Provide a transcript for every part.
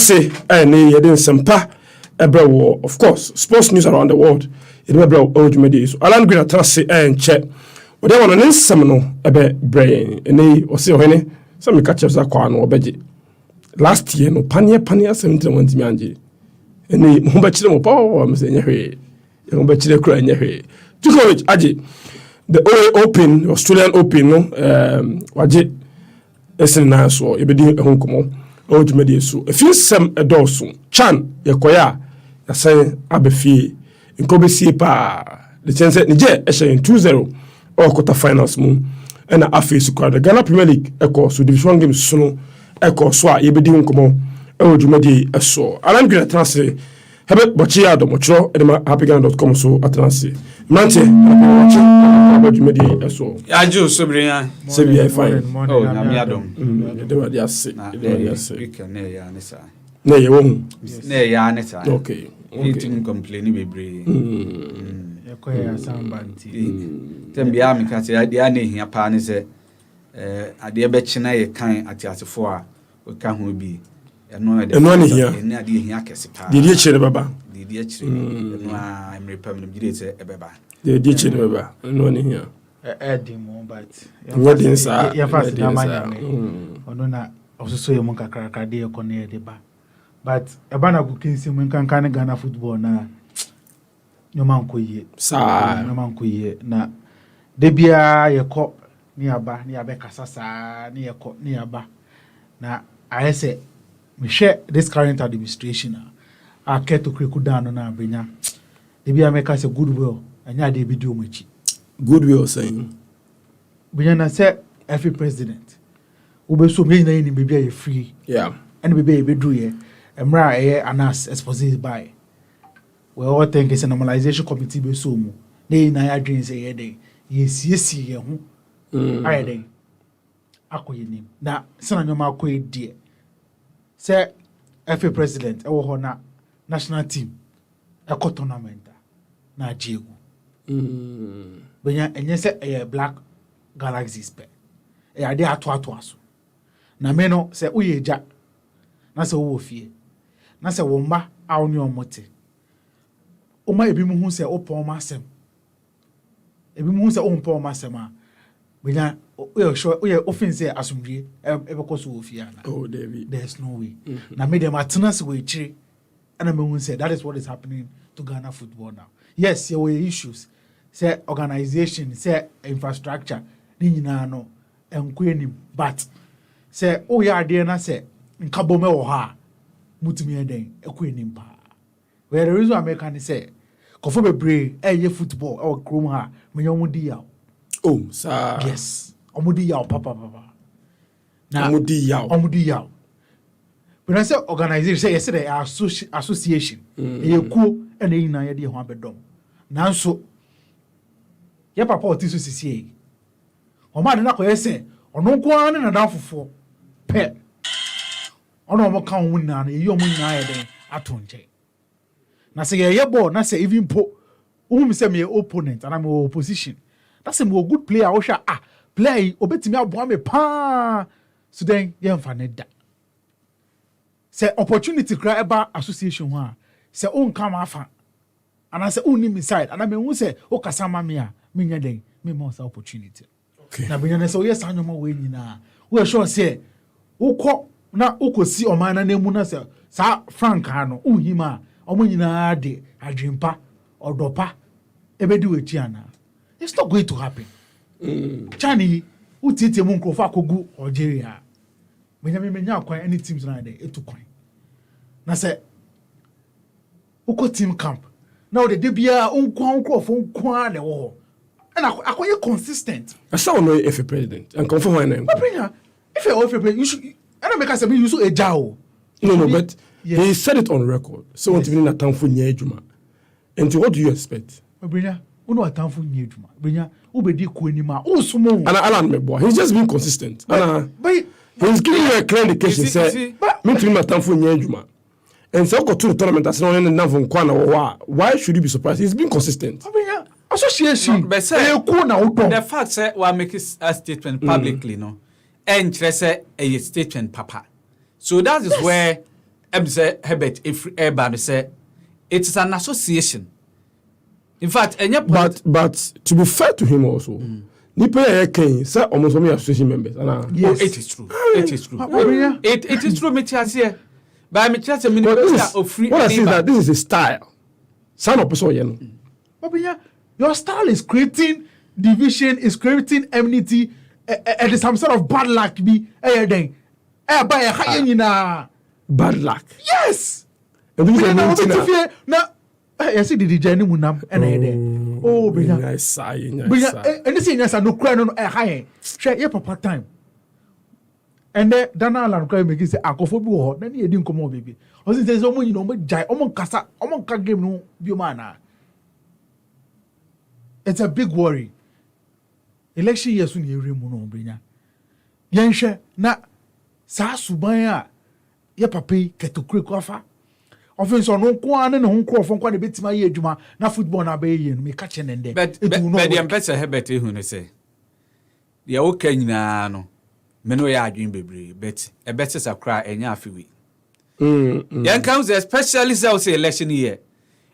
say any yedin sempa ebrewo of course sports news around the world it ebrewo ojumedi so Alan Green atrase enche ode won no nsem no ebe brain eni o se ohene so me catch up kwa no obeje last year no panie 70 mi anje eni mo ba kire mo pa me se nyehwe mo ba kire kura nyehwe Djokovic aje the Open Australian Open no waje esen na so ebedi ehunkomo ojumedi so efinsem edoso chan yekoya yasen abefie nkobesie pa the chance nije ehye 2-0 or quarter finals mu na afesu kwa the Ghana Premier League eko so division games so no eko so a yebedi hunkomo ojumedi eso Alan Green transfer habe bochi adomochro edema happyghana.com so atranse mante ojumedi eso ajo sobrenya se bi fine oh na mi adom de wa dia se weekend na ya nesa na ye wo na ya nesa okay eating complain bebre yakoya sambanti tembia mi ka se dia na hia pa ne se ade be china ye kan atiasefo a o ka ho bi eno ne hia ene ade hia kese pa de chere baba de chere eno a emre pam no gide se ebeba de chere baba eno ne hia mo but yedin sa ya fast na manya ono na ososo ye mo kakra de ko na de ba but eba na ku kinsi mo nkankan Ghana football na nyoma nkoye sa nyoma nkoye na de bia ye ko ni aba kasasa ni ye ko ni aba na ayese me share this current administration a keto kreku down na Brenya de bia make us a goodwill anya de bi do mochi goodwill saying Brenya na say every president obeso me na ni bibia ye free yeah and bibia ye bedu ye emra ye anas exposed by we all think it's a normalization committee be so mu na ya dream say ye dey ye siesi ye ho aye dey akoye nim na sana nyoma akoye die say every president e wo ho na national team e ko tournament na jiegu Brenya enye say e black galaxies pe e ade ato aso na me no say uyeja na say wo fie na say wo mba a oni omote o ma ebi mu hu say opon masem ebi mu hu say opon masem a Brenya we offense asumdie e be ko so ofie ana oh David there's no way na me dem atena se we chire and me hu say that is what is happening to Ghana football now. Yes, there were issues say organization say infrastructure ni nyina no enko enim but say o ya de na say nkabo me wo ha mutumi eden eko enim pa where the reason America ni say kofo bebre eye football o krom ha me nyom di yaw oh sir yes omudi yaw papa na omudi yaw but I say organization say yes the association e ku ene nyina ye de ho abedom nanso ye papa otiso sisi o ma de na ko yese ono nko an na danfofo pe ono mo kan wo na ye yo mo nyina ye den atonje na say ye ball na say even po me say me opponent and I'm opposition that's a more good player o sha play obetimi aboa me pa so then ye mfa ne da say opportunity cry eba association ho a say on come afa and I say on me side and I mean who say o kasama me a me nya den me mo say opportunity okay na Brenya say yes anyoma we nyina we sure say ukọ na ukosi omana na emu na say sa frank ano unhima omo nyina de adwempa odopa ebedi wechi ana it's not going to happen chani utite mu nkrofo akogu Algeria menya kwan any teams na dey etu kwan na say uko team camp now the debia unkwan nkrofo nkwan na wo and akoye consistent I saw no if a president and confirm my name Brenya if you president you should and make us say you so ejao no but yes. He said it on record so want to be na tamfo nya adwuma and what do you expect Brenya uno atamfo nya adwuma Brenya ubedi ko anima usumo and Alan Meboa he's just being consistent but he's giving you a clear indication say me to my tamfo nya adwuma and so go to the tournament as no na von kwana why should you be surprised he's being consistent Brenya association but say the fact say we make a statement publicly no and say a statement papa so that is where say Herbert if Urban say it is an association. In fact, but to be fair to him also, Nipa Ken say almost all association members. Yes, it is true. It is true. It is true. Me here. But me tell you, what I see is that this is a style. Son of person, your style is creating division, is creating enmity, and some sort of bad luck. Bad luck. Yes. And this is now. I see the journey munam and oh, Brenya. Nice, and this is no cry no high. Share your papa time. And then Dana Alan cry make say akofobi wo na e din komo baby. O say say omo you know mo jai omo kasa omo ka game no bi mana. It's a big worry. Election year soon you mu no Brenya. Yenhwe na sa suban a ye papa ketokure kwafa. Offense on no kwan ne ho krofo kwan de betima ye adwuma na football na be ye no me ka che nende. But the ambassador Herbert hu ne say. The okay nyina no. Me no ya adwin bebre but e better sakra enya afiwi. Yan comes especially say election year.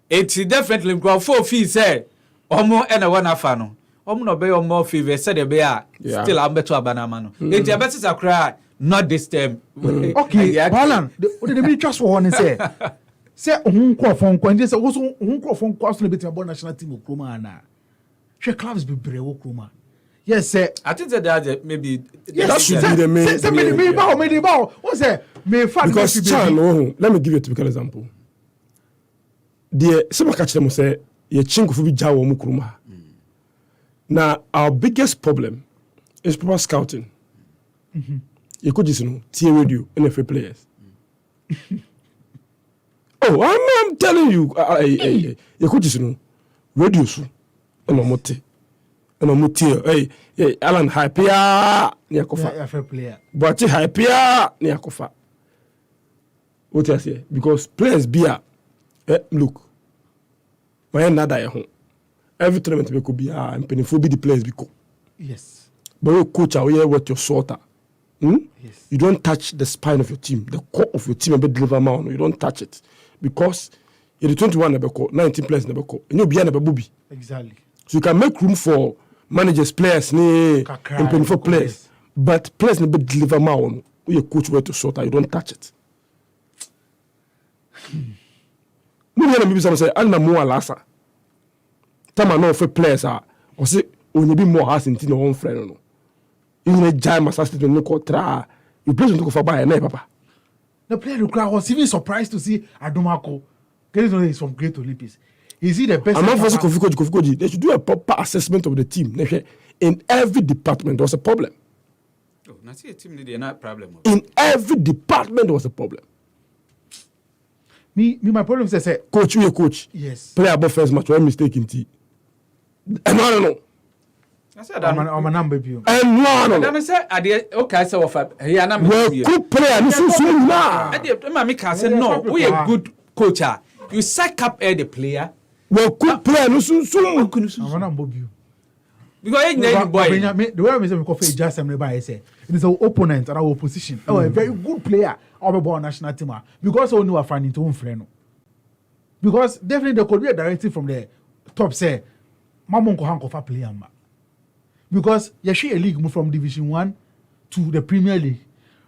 It definitely go for fee say omo e na wana fa no. Omo no be omo favor say de be a still am beto abanama no. It e better sakra not this time. Okay, Balan, the me just for one say say ohun krofo nkwan dey say ohun krofo nkwan so na betima ball national team okroma na. She clubs be brewo okroma. Yes, sir. I think that maybe that should be the main. Say me bow. What say? Me fan because Chan, let me give you a typical example. The some catch them say ye chinko fu bi jawo mu kroma. Now our biggest problem is proper scouting. You could just know tier radio NFL players. Oh, I'm telling you, you could just know radio so and omote. And omote hey Alan hypia ni akofa. NFL player. But hypia ni akofa. What I say because players be look. My nada home. Every tournament we could be and peniful be the players be go. Yes. But your coach are here what your sorter. Yes. You don't touch the spine of your team, the core of your team, and be deliver man. You don't touch it because you're the 21 never call, 19 players never call, and you'll be never booby. Exactly. So you can make room for managers, players, and for players, but players never deliver man. Your coach where to sort out, you don't touch it. No, maybe some say, "I'm more lassa." Time I know for players are, or say, "When you be more has into your own friend." In a jam as to no contra, you play to go for buy a papa. The player crowd was even surprised to see Adomako. Is from Great Olympics. Is he the best? I'm not for Kofi. They should do a proper assessment of the team. In every department, there was a problem. Oh, now see a team need not problem. In every department, there was a problem. My problem is say, coach, you a coach. Yes. Play about first match, one mistake in tea. And I don't know. I said I'm a number view. And no. I say okay, so here na me. Well, good player, no so na. I say no, we a good coach. You sack up the player. Well, good player, no so. I'm a number view. Because boy, the way I say we call for just somebody say it is our opponent and our opposition. Oh, a very good player of the national team because we know are finding to own friend. Because definitely there could be a directive from the top say, "Mamon ko hanko fa player ma." Because Yashi a league moved from Division 1 to the Premier League.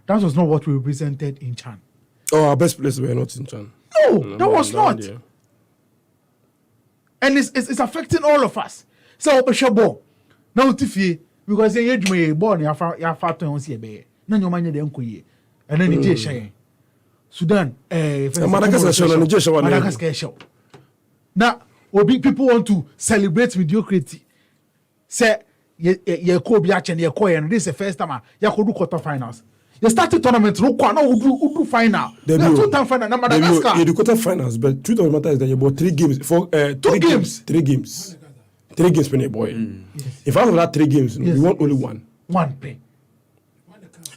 That was not what we represented in Chan. Oh, our best players were not in Chan. No, that was not. And it's affecting all of us. So, Ball. Now, Tiffy, because you are born, you are fat to see a bear. None your money, they uncle. And then it's Shay. Sudan, Madagascar show. Now, people want to celebrate mediocrity. Say, ye ko bi ache na ye ko ye no this is the first time ya ko do quarter finals you started tournament no ko na do final the two time final na Madagascar you do quarter finals but truth of the matter is that you bought 3 games for 3 games when you boy yes. If out of that 3 games yes. You want only one pay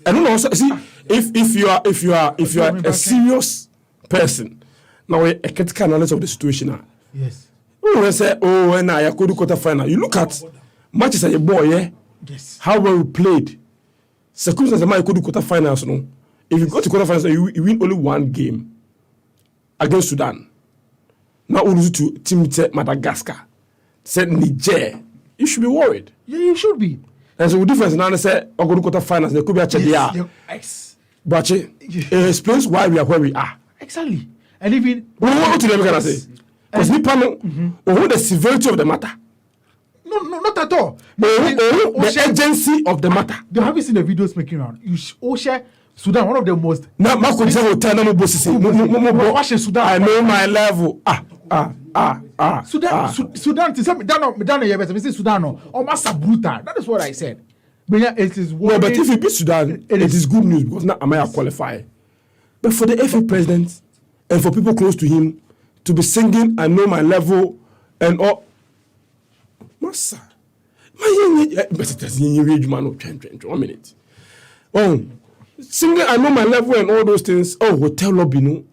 and no see if you are a serious person now a critical analysis of the situation yes we say when I could do quarter final you look at matches as a boy, yes. How well we played. Circumstances might could do quarter finals, no. If you go to quarter finals, you win only 1 game. against Sudan. Now we lose to Team Madagascar. Said Niger. You should be worried. Yeah, you should be. And so the difference now they say I'm going to quarter finals. They could be actually Yes. But it explains why we are where we are. Exactly. And even what to them can I say? Because Nippon know the severity of the matter. No, not at all. The urgency of the matter. They haven't seen the videos making around. You share Sudan, one of the most. Now, Marco Sudan. I know my level. Sudan. Sudan. Oh, Massa brutal. That is what I said. But yeah, it is. No, but if you beat Sudan, it is good news because now Amaya qualify. But for the FA president and for people close to him to be singing, I know my level and all. Massa. But it doesn't 1 minute. Oh, singing, I know my level and all those things. Oh, hotel lobby, no.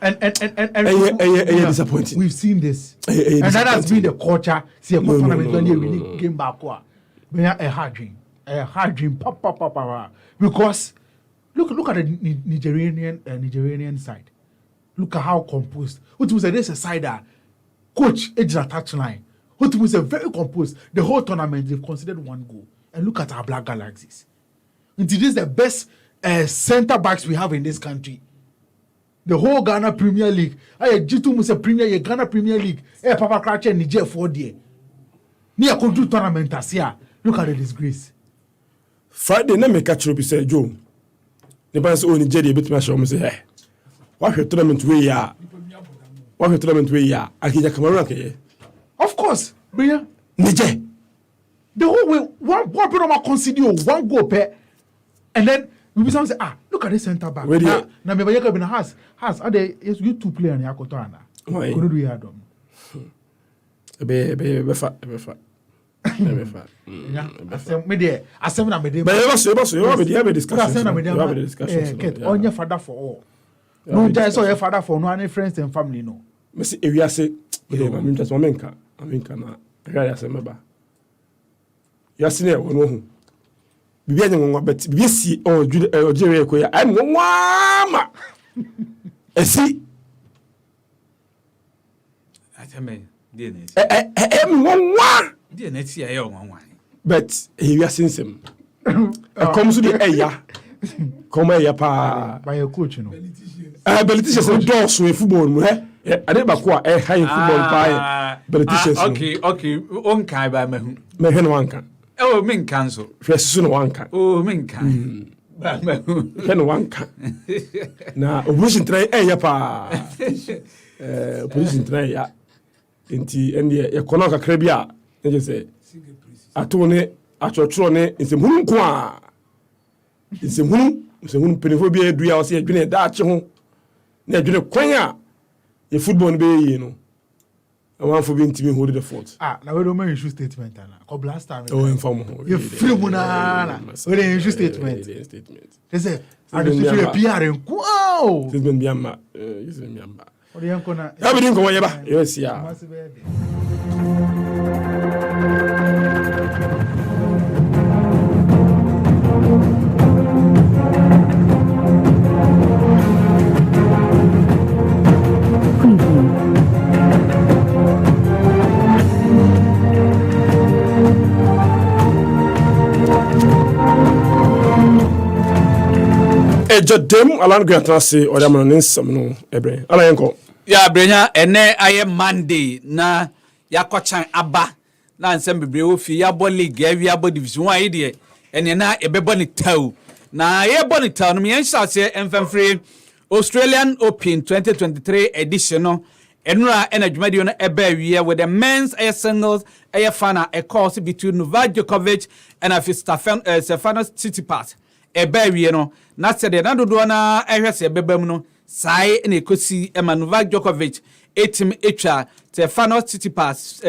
And disappointing. We've seen this. And that has been the culture. See, a tournament when you really came back. A hard dream. Because look at the Nigerian side. Look at how composed. What was there's a side that coach edges a touchline. What was a very composed. The whole tournament they've considered 1 goal. And look at our Black Galaxies. And this is the best center backs we have in this country. The whole Ghana Premier League. G2 Musa Premier Ghana Premier League. Papa Cratch and Niger 4D. Near control tournament as here. Look at the disgrace. Friday, na me catch up say Joe. The boys say Nigeria bit me show me say hey. What your tournament we ya? What your tournament we ya? Akija Cameroon ke. Of course, Bria. Niger. The whole way one people consider 1 goal per, and then we be say look at this center back. Na me bayeka be na has are they you 2 players na yakoto ana. Why? Kono do ya dom. Be fa. Yeah, asem na me dey. But you have a discussion. Onye father for all. No just your father for no any friends and family no. Me say ewia say I'm just momenka na hwa ya say meba. Ya sine e wono hu. Bibi anya nwa bet bibi si ojire ko ya am nwa ma. Esi atame dey na nwa. Dey na ti aye nwa. But ewia sinsem. E kom so de eya. Kom eya pa. By a coach no. Politicians don't so football mu he. Ade ba ko high football pa politicians. Okay, on kai ba mahu. Me hwe no wanka. Oh, min cancel. Hwe no wanka. Oh, min kan. Ba mahu. Hwe no wanka. Na opposition try ya pa. Opposition try ya. Enti ende ye kono kakra bi a je say ato ne achochoro ne nsemhunu nko a. Nsemhunu penifo bi edu ya o se adwene da ache ho. Na adwene kwan a ye football no be yi no. I want for being to hold the fort. Now we don't make issue statement na. Ko blast time. Oh, inform. You free mo na. We dey issue statement. They say I dey free PR nko. Wow. Statement bi amma. Yes bi amma. O dey nko na. Ya bi din ko yeba. Yes ya. Jodem alan gratase o da mo nsam no ebre ala yenko Ya Brenya ene aye Monday na yakochan aba na nsem bebre wo fi ya bo league ya bo division 1 ide ene na ebebo ni taw na ye bo ni taw no me yenhyase emfamfre Australian Open 2023 edition no enura enadwumadi no eba wiye with the men's air singles air final a course between Novak Djokovic and Stefanos Tsitsipas eba wiye no na sede na dodo na ehwese bebam no sai na ekosi Novak Djokovic etim etwa Stefanos Tsitsipas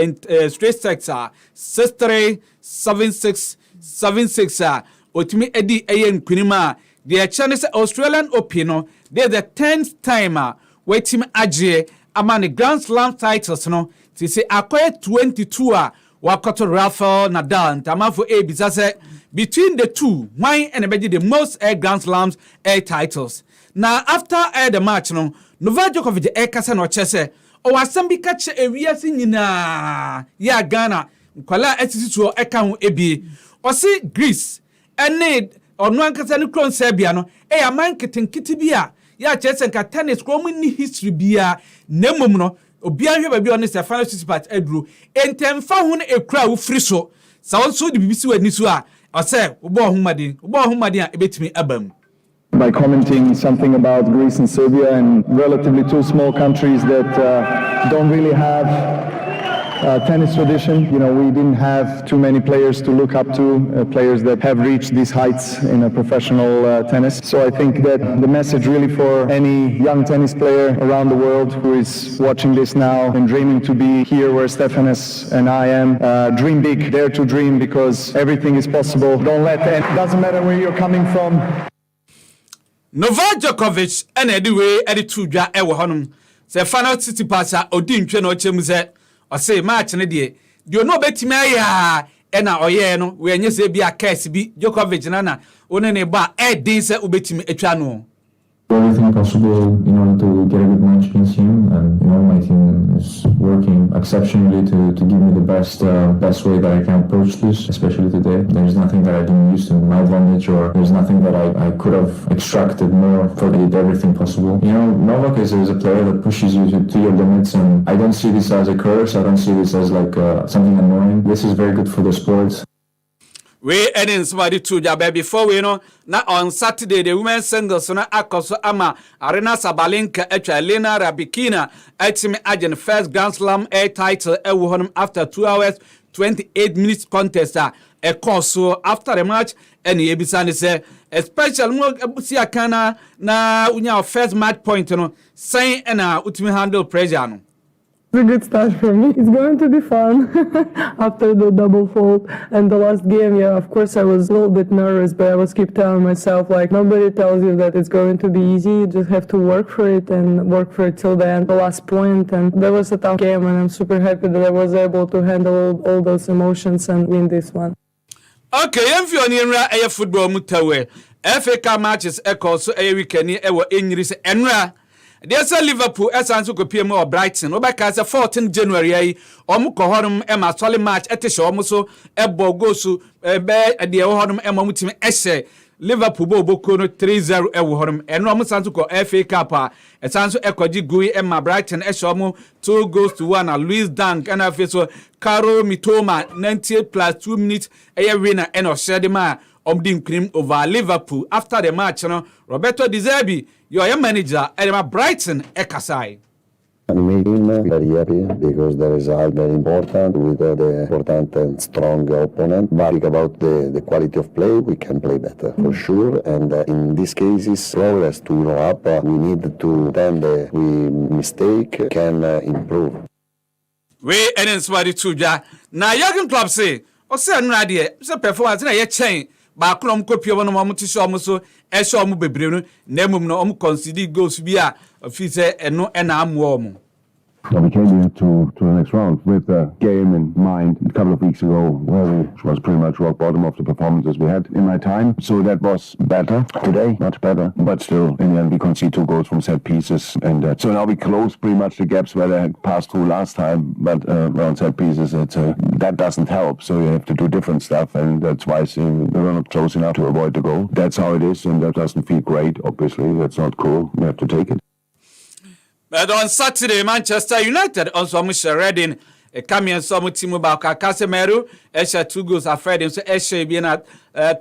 straight sets 6-3 7-6 7-6 otimi edi eye nkunima the chance Australian Open no they the 10th time wetim agye among Grand Slam titles no ti say akoye 22 wakoto Rafael Nadal ntamafo ebisa say between the two why and the most Grand Slams titles na after the match no Novak Djokovic kasa no chese o wasam bi ka che ewiase nyina ya Ghana kwala atituo eka ho ebie o si Greece ene ono ankasa ne kron Serbia no ya man ketenkete bi a ya chese nka tennis kro mu ni history bia nemom no obi ahwe ba bi on se final six part aduro entemfa ho ne ekura wo free so sa won so de bibisi wani so a o se obo homaden a ebetimi abam. By commenting something about Greece and Serbia and relatively two small countries that don't really have tennis tradition. You know, we didn't have too many players to look up to, players that have reached these heights in a professional tennis. So I think that the message really for any young tennis player around the world who is watching this now and dreaming to be here where Stefanos and I am, dream big, dare to dream, because everything is possible. Don't let it doesn't matter where you're coming from. Novak Djokovic and anyway editu dwa e wo honom se final city pass a odi ntwe no chem se o se match ne de no betimi aya e na oye no we enye se bia case bi Djokovic na one ne ba e din se obetimi etwa no. Everything possible in order to get a good match against him, and my team is working exceptionally to give me the best way that I can approach this, especially today. There's nothing that I didn't use to my advantage, or there's nothing that I could have extracted more. For everything possible. Novak is a player that pushes you to your limits, and I don't see this as a curse. I don't see this as like something annoying. This is very good for the sport. We ending somebody to Jabe before we know na on Saturday the women's singles na akoso ama Arena Sabalenka Lena Rabikina ultimate agent first Grand Slam air title ewo honum after 2 hours 28 minutes contest a course after the match and ebisa say a special mo abusia kana na unya first match point no saying na ultimate handle pressure no. It's a good start for me. It's going to be fun after the double fault and the last game. Yeah, of course I was a little bit nervous, but I was keep telling myself like nobody tells you that it's going to be easy. You just have to work for it and work for it till the end, the last point. And that was a tough game, and I'm super happy that I was able to handle all those emotions and win this one. Okay, if you're near a football mutawe, FA Cup matches echo so a weekend ever English enra. There's a Liverpool esanso ko PM or Brighton. Obaka say 14 January ai omo ko honum e ma solid match etehye omo so ebo go so be de honum e ma mutimi ehye Liverpool bo boko no 3-0 e wo honum eno omo sanso ko FA Cup a esanso ekogi gui e ma Brighton ehye omo 2-1 na Luis Dunk and afi so Caro Mitoma 98 plus 2 minutes e winner eno shede ma omdim cream over Liverpool after the match no Roberto Di Zerbi your manager at Brighton Ekasai. I'm very happy because the result very important with the important and strong opponent. But about the quality of play, we can play better for sure. And in these cases, progress to grow up, we need to then we mistake can improve. We and inspired to ja. Now Jurgen Klopp say, "O say anradie, say performance na ye chain." Ba klom kopio no mo ti so mo so e so mo bebre no na mum no mo concede goals bi a fi say eno e na amu mo. We came into the next round with a game in mind a couple of weeks ago where it was pretty much rock bottom of the performances we had in my time. So that was better today, much better. But still, in the end, we conceded 2 goals from set pieces. And so now we close pretty much the gaps where they had passed through last time. But around set pieces, that doesn't help. So you have to do different stuff. And that's why we're not close enough to avoid the goal. That's how it is. And that doesn't feel great, obviously. That's not cool. We have to take it. But on Saturday, Manchester United also Mr. Reading a coming some team about Casemiro, Esha 2 goals are Fred, so Esha being at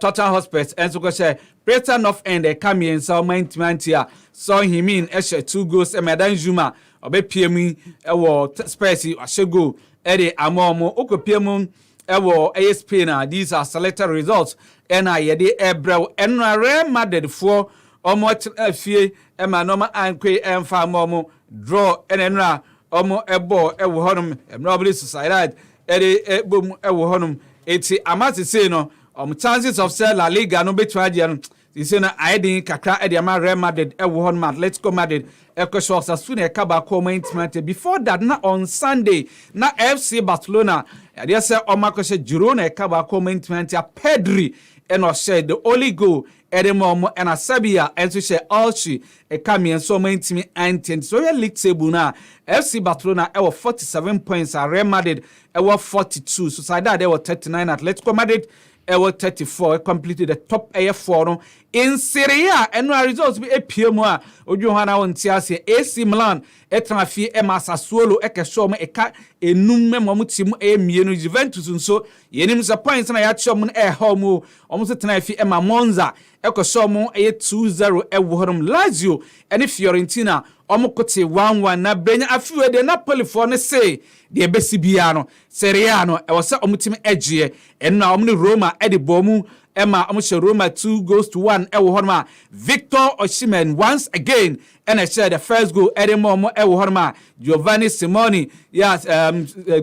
Tottenham Hotspur, and so say Preston North End a coming some maintenance here. Saw him in Esha 2 goals and Madan Zuma, or PME, Spacey, or Shego, Eddie Amomo, Oko PMU, ASP. These are selected results, and I had the Ebro and Rare Madrid for almost a few. Emma Noma Anque and Farmomo draw enra omo ebo ewo honum emrobly society ede boom ewo honum eti amati say no chances of sell La Liga no betwa dia no say na aidin kakra ede ama Real Madrid ewo honum Atletico Madrid ekosho Osasuna e kaba ko maintimate before that na on Sunday na FC Barcelona they say omakoshe Girona e kaba ko maintimate Pedri and or share the only goal Edemo and Asabia and to share Alchi a camion so many team and so your league table now FC Barcelona ever 47 points are Real Madrid ever 42 so side that they were 39 Atletico Madrid ever 34 completed the top AF4 in Serie A and no results be a PMA or Johanna on Tiasi AC Milan etrafi Emma Sassuolo ekeshom eka enum memomutimu mienu Juventus nso yenim sa points na ya chom na home omuso tenafi Emma Monza ekoshom 2-0 eworum Lazio ene Fiorentina omukote 1-1 na Brenya afiwe de Napoli for ne say de besi bia no Serie A no e wose omutimi egie enna omni Roma ede bomu Emma omushe Roma 2-1 ewohorma Victor Osimhen once again and I shared the first goal ede momo ewohorma Giovanni Simoni yes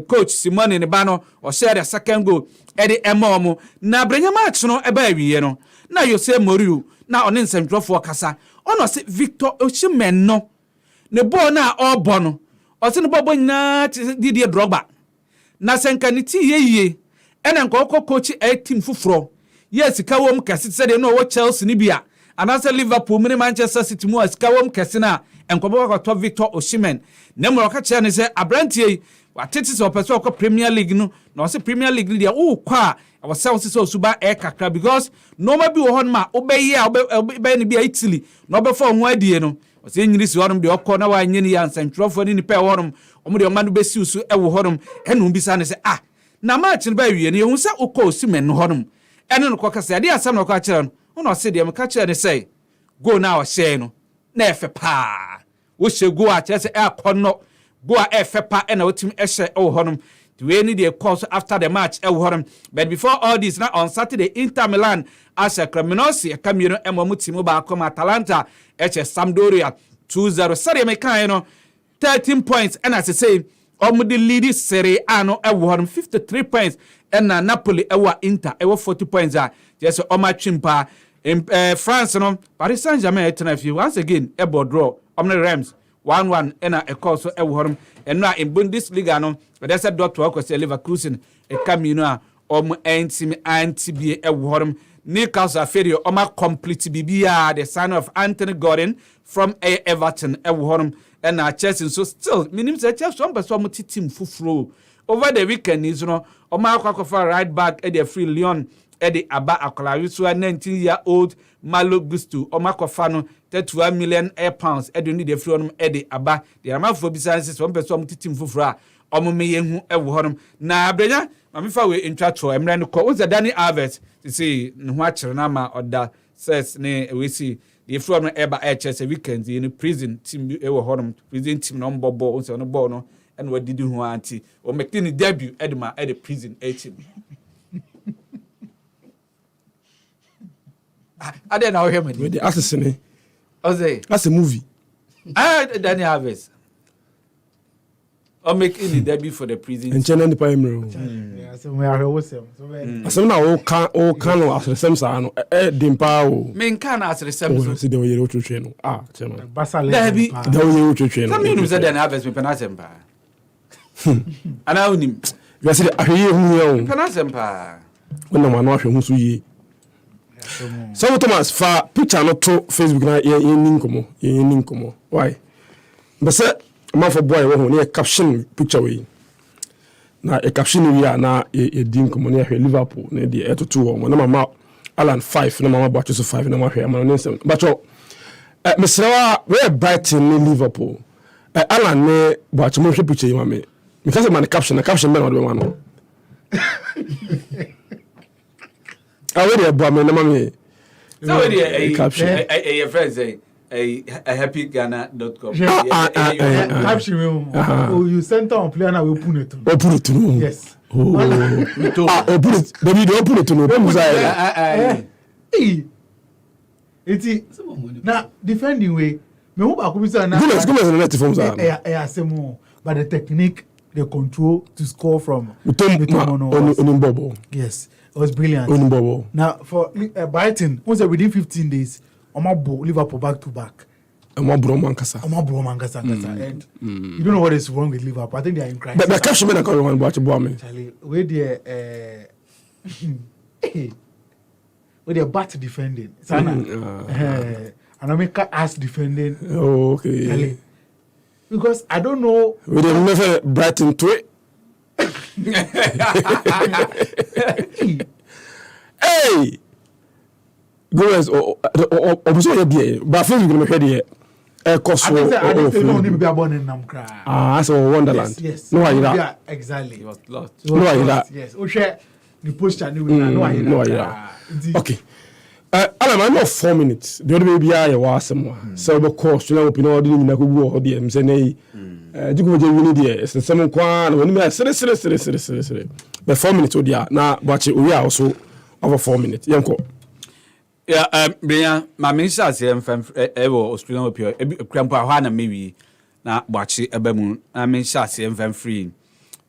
coach Simoni ne bano or share the second goal ede emomo na Brenya match no eba awie no na Jose Mourinho na onen semtrofo kasa ono se Victor Osimhen no ne ball na obo no o se ne bobo nya Didier Drogba na senkaniti yeye ene nkoko coach team fufuro yes kawom kase said no wo Chelsea ni bia anasa Liverpool mini Manchester City mu askawom kase na enkobo kwa to Victor Osimhen na mo ka che ne se abrantie watete se opeso ko Premier League no na se Premier League dia wo kwa wa se so suba e kakra because normal bi wo hon ma obeye obeye ni bia Italy na obefo ho adie no o se nyiri si honom de okọ na wa nyeni ya nsantwrofo ni pe honom omo de omanu besi usu e wo honom enu bi sa ne se na match no ba wie ne hu se okọ Osimhen no honom ene no kwakase ade asam no kwa kire no no se de me ka kire ne say go na o share no na efe pa wo she go a kire se e akono go a efe pa e na wotim e she o honom the way ni de course after the match e wo honom but before all this na on Saturday Inter Milan as a Cremonese e kamiro e mo mutim ba akoma Atalanta e che Sampdoria 2-0 sare me kan no 13 points and as I say the lead Serie A no e wo honom 53 points and Napoli ewa Inter ewa 40 points just oma chimpa in France no Paris Saint-Germain etena once again e draw omne Reims 1-1 and a course e wo honom and na in Bundesliga no they said Dr. Akose Leverkusen e kamino entimi antibie e wo honom Newcastle Ferry oma complete bibia the son of Anthony Gordon from Everton e wo honom and Chelsea so still minim say Chelsea on person team fufuro over the weekend is no Oma Kwakofa right back at the free Lyon at the Aba Akola so a 19-year-old Malo Gustu Oma Kwafano 31 million pounds at the need the free on at the Aba the amount for businesses one person team fufura omo meyehu e wo honom na Brenya mamifa we intratro emre no ko was Danny Alves to see no akere na ma oda says ne we see the free on eba HS weekend in prison team e wo honom prison team no mbobo so no ball no and what did you auntie or make the debut Edma at the prison 18. I don't know him with the assassin. That's a movie. Danny Harvest. Or make any debut for the prison. And Channel the Primary. Yeah, so we are always so some now all can as the same sano dimpao. Men can as the same. See the way you train. Chairman. Basale. The way you train. Some you said Danny Harvest with Penasempa. And I own him. You said, I hear who Penasempa. When no one watch who so ye. So Thomas for picture not to Facebook na in Ninkomo. Why? But sir, man for boy who near caption picture we. Na a caption we are na a Dinkomo near Liverpool near the 8-2 one. Mama Alan 5 no mama batches of 5 no mama here man name. But Mr. we are Brighton in Liverpool. Alan ne batch mo picture you mama. Because man caption man what we want. I already a bomb in mommy. So a caption a friend say a happyghana.com. Caption oh you sent on player now we put it to. Put it to no. Yes. Oh put it. Baby don't put it to no. It's now defending way. Me hope I could be saying now. But the technique, the control to score from yes, it was brilliant. Now for Brighton, within 15 days, Liverpool back to back. And you don't know what is wrong with Liverpool. I think they are in crisis. But catch me one watch bomb. Where with your bat defending. Sana. And I make us defending. Oh, okay. Kelly. Because I don't know. We didn't never Brighton to it. Hey! Goers, opposite your beer, but I think you're going to head here. I think I don't even be born in Namkra. That's a Wonderland. Yes. No, I that. Exactly. He was lost. No, I that. Yes. Oshe, the poster, no, I that. Okay. I'm not 4 minutes. The other baby, I was some. So, of course, you know, open all the Naku or the MSNA. You go to win the S. Someone quan, when you are seriously. But 4 minutes, oh, dear. Now, watch it. We are also over 4 minutes. Yanko. Yeah, Brenya, my minister said, ever Australian opio, grandpa Hana maybe now watch it a bemu. I mean, shasi free.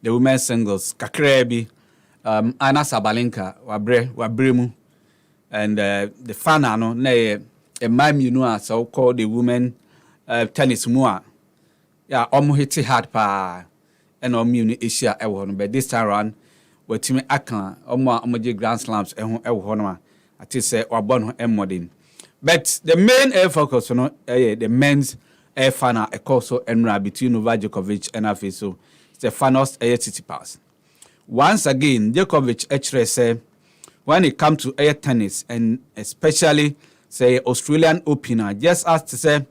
The women singles, Kakrebi, Anna Sabalenka, Wabremu, and the Fanano, nay, a mime you know, so called the women tennis mua. Yeah, almost hit hard pa, and muni Asia, but this time around, where Timmy Akan, Omoji Grand Slams, and Honor. I say or born modern. But the main focus on the men's final a course between Novak Djokovic and Afiso Stefanos Tsitsipas. Once again, Djokovic actually say when it comes to air tennis and especially say Australian Open, just as to say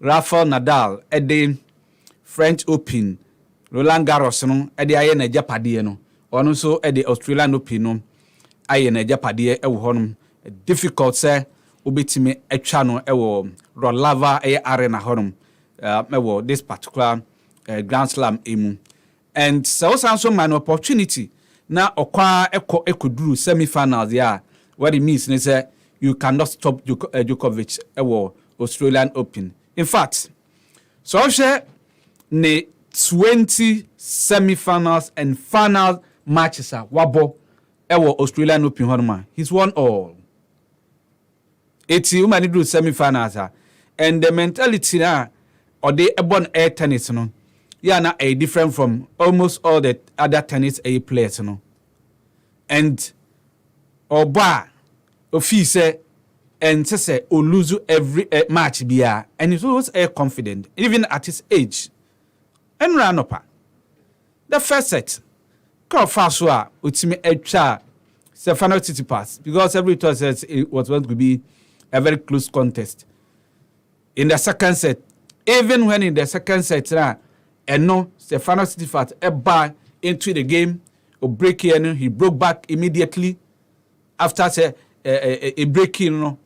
Rafael Nadal at the French Open, Roland Garros no at the Ayana Japadi no, or also at the Australian Open no. I na japade e wo honom difficult say obetime atwa no e wo Rolava arena honom me wo this particular Grand Slam emu and so also man opportunity na okwa ekuduru semi-finals ya what it means is say you cannot stop Djokovic e wo Australian Open. In fact, so share ne 20 semi-finals and final matches are wabo ewo Australian Open honma. He's won all. 80 women do semi-finals and the mentality na or they born air tennis no. Yeah, na a different from almost all the other tennis a players no. And oba office and say o lose every match bia and he's always air confident even at his age. And ran up. The first set call fast utimi etwa Stefano Tsitsipas because every time says it was going to be a very close contest. In the second set, even when in the second set now, and no Stefano Tsitsipas eba into the game or break here, he broke back immediately after say a breaking no.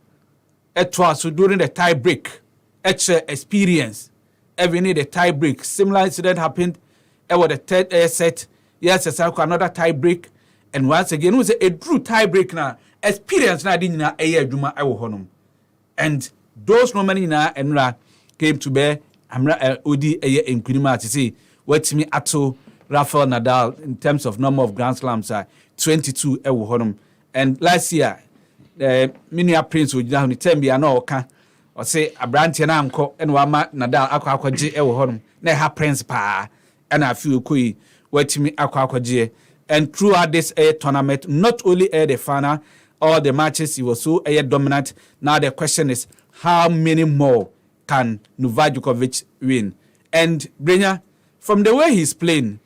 So during the tie break, extra experience. Every need a tie break. Similar incident happened over the third set. Yes, another tie break. And once again, it was a true tie break now. Experience na din na eye adwuma ewo honom. And those normally na enra came to bear amra odi eye enkunima to say wetimi ato Rafael Nadal in terms of number of Grand Slams 22 ewo honom. And last year Minia Prince would down the tembi ana oka or say abrantie na anko and wama Nadal akwaje ewo honom. Na ha Prince pa and I feel kui wetimi akwaje. And throughout this tournament, not only the final, all the matches, he was so dominant. Now the question is, how many more can Novak Djokovic win? And Brenya, from the way he's playing,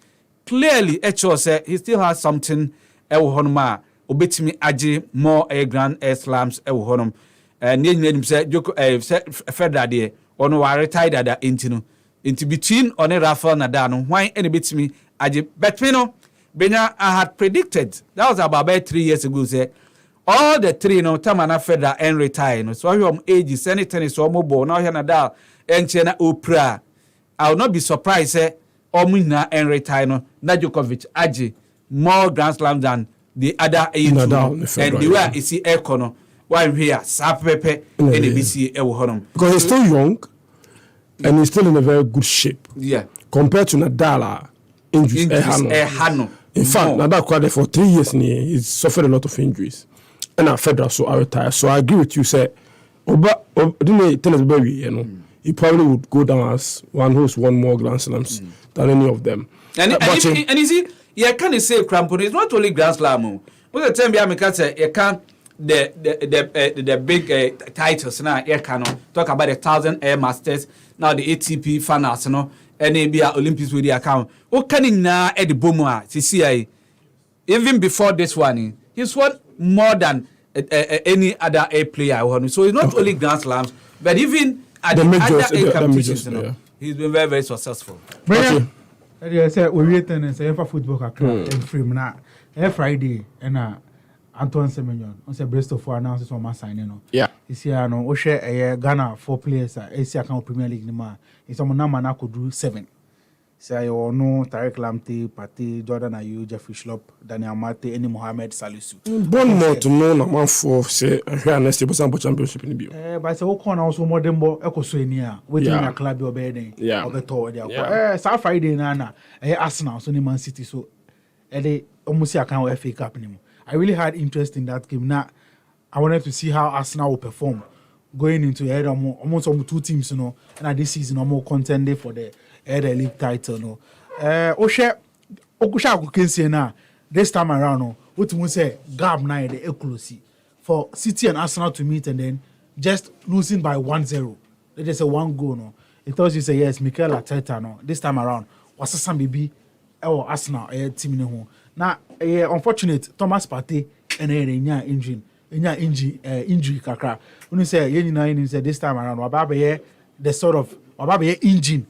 clearly, he still has something. Obetimi aji more Grand Slams. And then said, Federer, ono wa retired at into between on a Rafael Nadal. Why any betimi aji, but Brenya, I had predicted, that was about 3 years ago, say, all the three, Tamana Federer and retire. So I'm age, any tennis or mobile, now Nadal, and Chena Upra. I will not be surprised, say, Omina and retire, Djokovic, Aji, more Grand Slam than the other age. And the way is the Econo, while here, Sapepe, and the BC Ewohonum. Because he's still young and he's still in a very good shape. Yeah. Compared to Nadal, injuries. In fact, Nadal qualified for 3 years he's suffered a lot of injuries. And I Federer so I retired. So I agree with you, say didn't tell us very, he probably would go down as one who's won more Grand Slams than any of them. And you see, you can't say crampon, it's not only Grand Slam. Most of the time, I say you can't the big titles now. Talk about the 1,000 Air Masters, now the ATP finals, NBA Olympics with the account. What can in at the Bomoa, CCI? Even before this one, he's won more than any other A player. So it's not only Grand Slams, but even at the majors, other A competitions, he's been very, very successful. Brenya, I said we waiting and say for football and free now. Every Friday and Antoine Semenyon, on say Bristol for announces on my signing. Yeah. This year, no, we share Ghana 4 players. AC account Premier League nima. It's on na could do 7. Say you know Tarek Lamptey, Pate, Jordan Ayew, Jeffrey Schlupp, Daniel Mate, any Mohamed Salisu. Born more to know na man for say here next year for championship in the bio. But say we also more dem bo ekosenia. Waiting na club your bed yeah. Obeto there. South Friday na Arsenal so Man City so they almost account FA Cup anymore. I really had interest in that game. Now I wanted to see how Arsenal will perform going into almost 2 teams, and this season almost contending for the league title. Okusha Kukensi na this time around, what you say gap na the close for City and Arsenal to meet and then just losing by 1-0. They just say 1 goal. No, it tells you say yes, Mikel Arteta. No, this time around was some baby or Arsenal team no. Now, unfortunate Thomas Partey and injury kakra. When you say this time around, wababe the sort of wababe engine.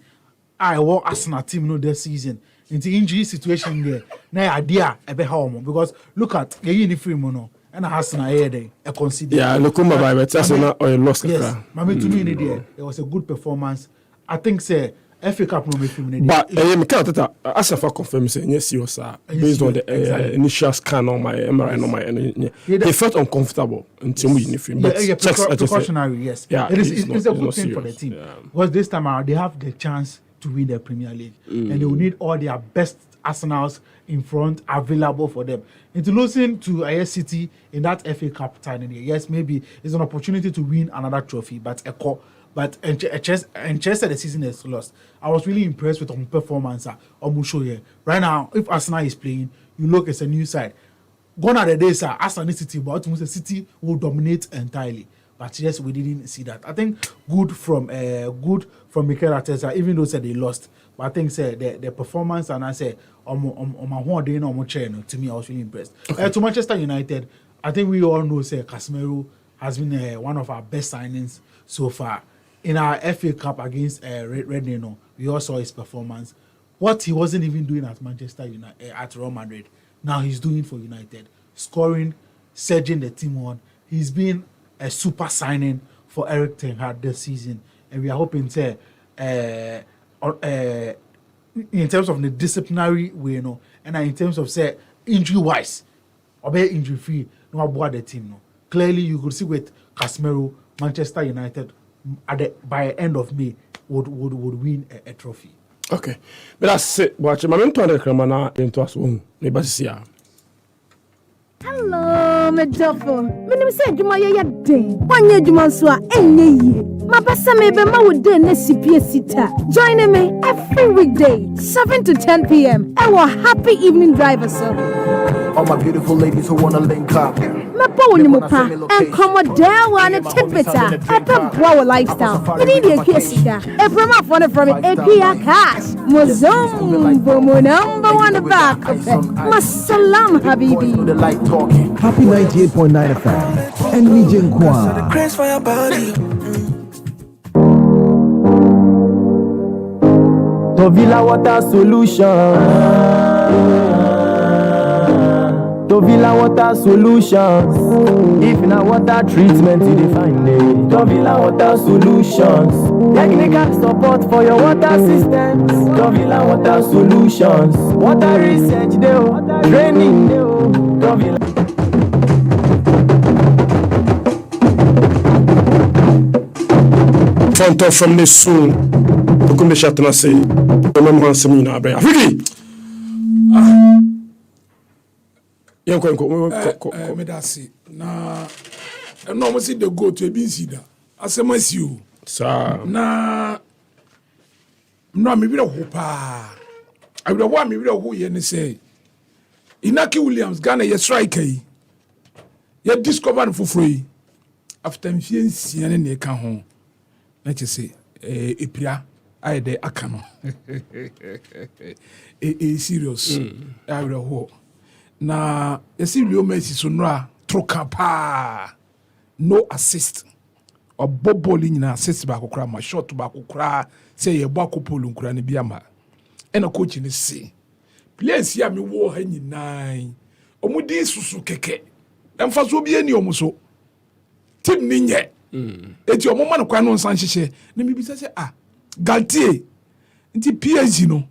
I war Arsenal team no this season. Into injury situation there. Now idea ebe home because look at the uniform no and Arsenal here they consider. Yeah, look at my better so or lost. Yes, mama to me there it was a good performance. I think say FA Cup no make him. But Mikel Arteta Arsenal confirm say yes he was based on the initial scan on my MRI on my he felt uncomfortable until we uniform. But precautionary, yes. Yeah, it's a good thing for the team because this time around they have the chance to win the Premier League and they will need all their best Arsenals in front available for them. Into losing to AS City in that FA Cup time, yes, maybe it's an opportunity to win another trophy, but Chelsea the season is lost. I was really impressed with the performance of Mushoye. Right now, if Arsenal is playing, you look as a new side. Gone are the days, Arsenal City, but City will dominate entirely. But yes, we didn't see that. I think good from Mikel Arteta, even though said they lost. But I think the performance and I say to me I was really impressed. Okay. To Manchester United, I think we all know Casemiro has been one of our best signings so far. In our FA Cup against Red Nino, we all saw his performance. What he wasn't even doing at Manchester United, at Real Madrid, now he's doing for United, scoring, surging the team on. He's been a super signing for Eric Ten Hag this season, and we are hoping to, in terms of the disciplinary way, and in terms of injury wise, or be injury free, no about the team. No, clearly you could see with Casemiro, Manchester United by the end of May would win a trophy. Okay, but that's it. Watch my mentor the Kramana into us one. Maybe see ya. Hello, Medjofo. Me nim say adwuma ye den. Wanye adwuma so a enye yie. Ma basa me be ma wo den na sipie sita. Join me every weekday 7 to 10 p.m. Our happy evening driver sir. All my beautiful ladies who wanna link up. Me bo ni mo pa and come there one tipita. Epe boa lifestyle. You need a kiesida. E promo for from APR cash. Mozombo mo number 1 back. Masalam habibi. Happy 98.9 FM and Region Kwa. Tovila Water Solution. Tovila Water Solutions. If na water treatment you define it. Tovila Water Solutions. Technical support for your water systems. Tovila Water Solutions. Water research deo, training deo. Tovila. Fonto from the soon. To come the chat and say, remember Semina Bray. Afiki. Medasi na no mo see the go to ebinsi asemasi o sa na no me bi ho pa I bi wa me bi ho ye ne say Inaki Williams Ghana ye striker yi You discover for free after mfie nsia ne ne ka ho na chese epira ai de akano serious awre ho na yesi Leo Messi so no a troka pa no assist oboboli nyina assist ba kokra ma shot ba kokra say ye bo akopolo nkura ne biama ena coach ni se place ya me wo ha nyinai omudi susu keke emfa so bi ani omuso team ni nye eti omoma no kwa no nsan hyehye na mebisa se Galtier nti PSG no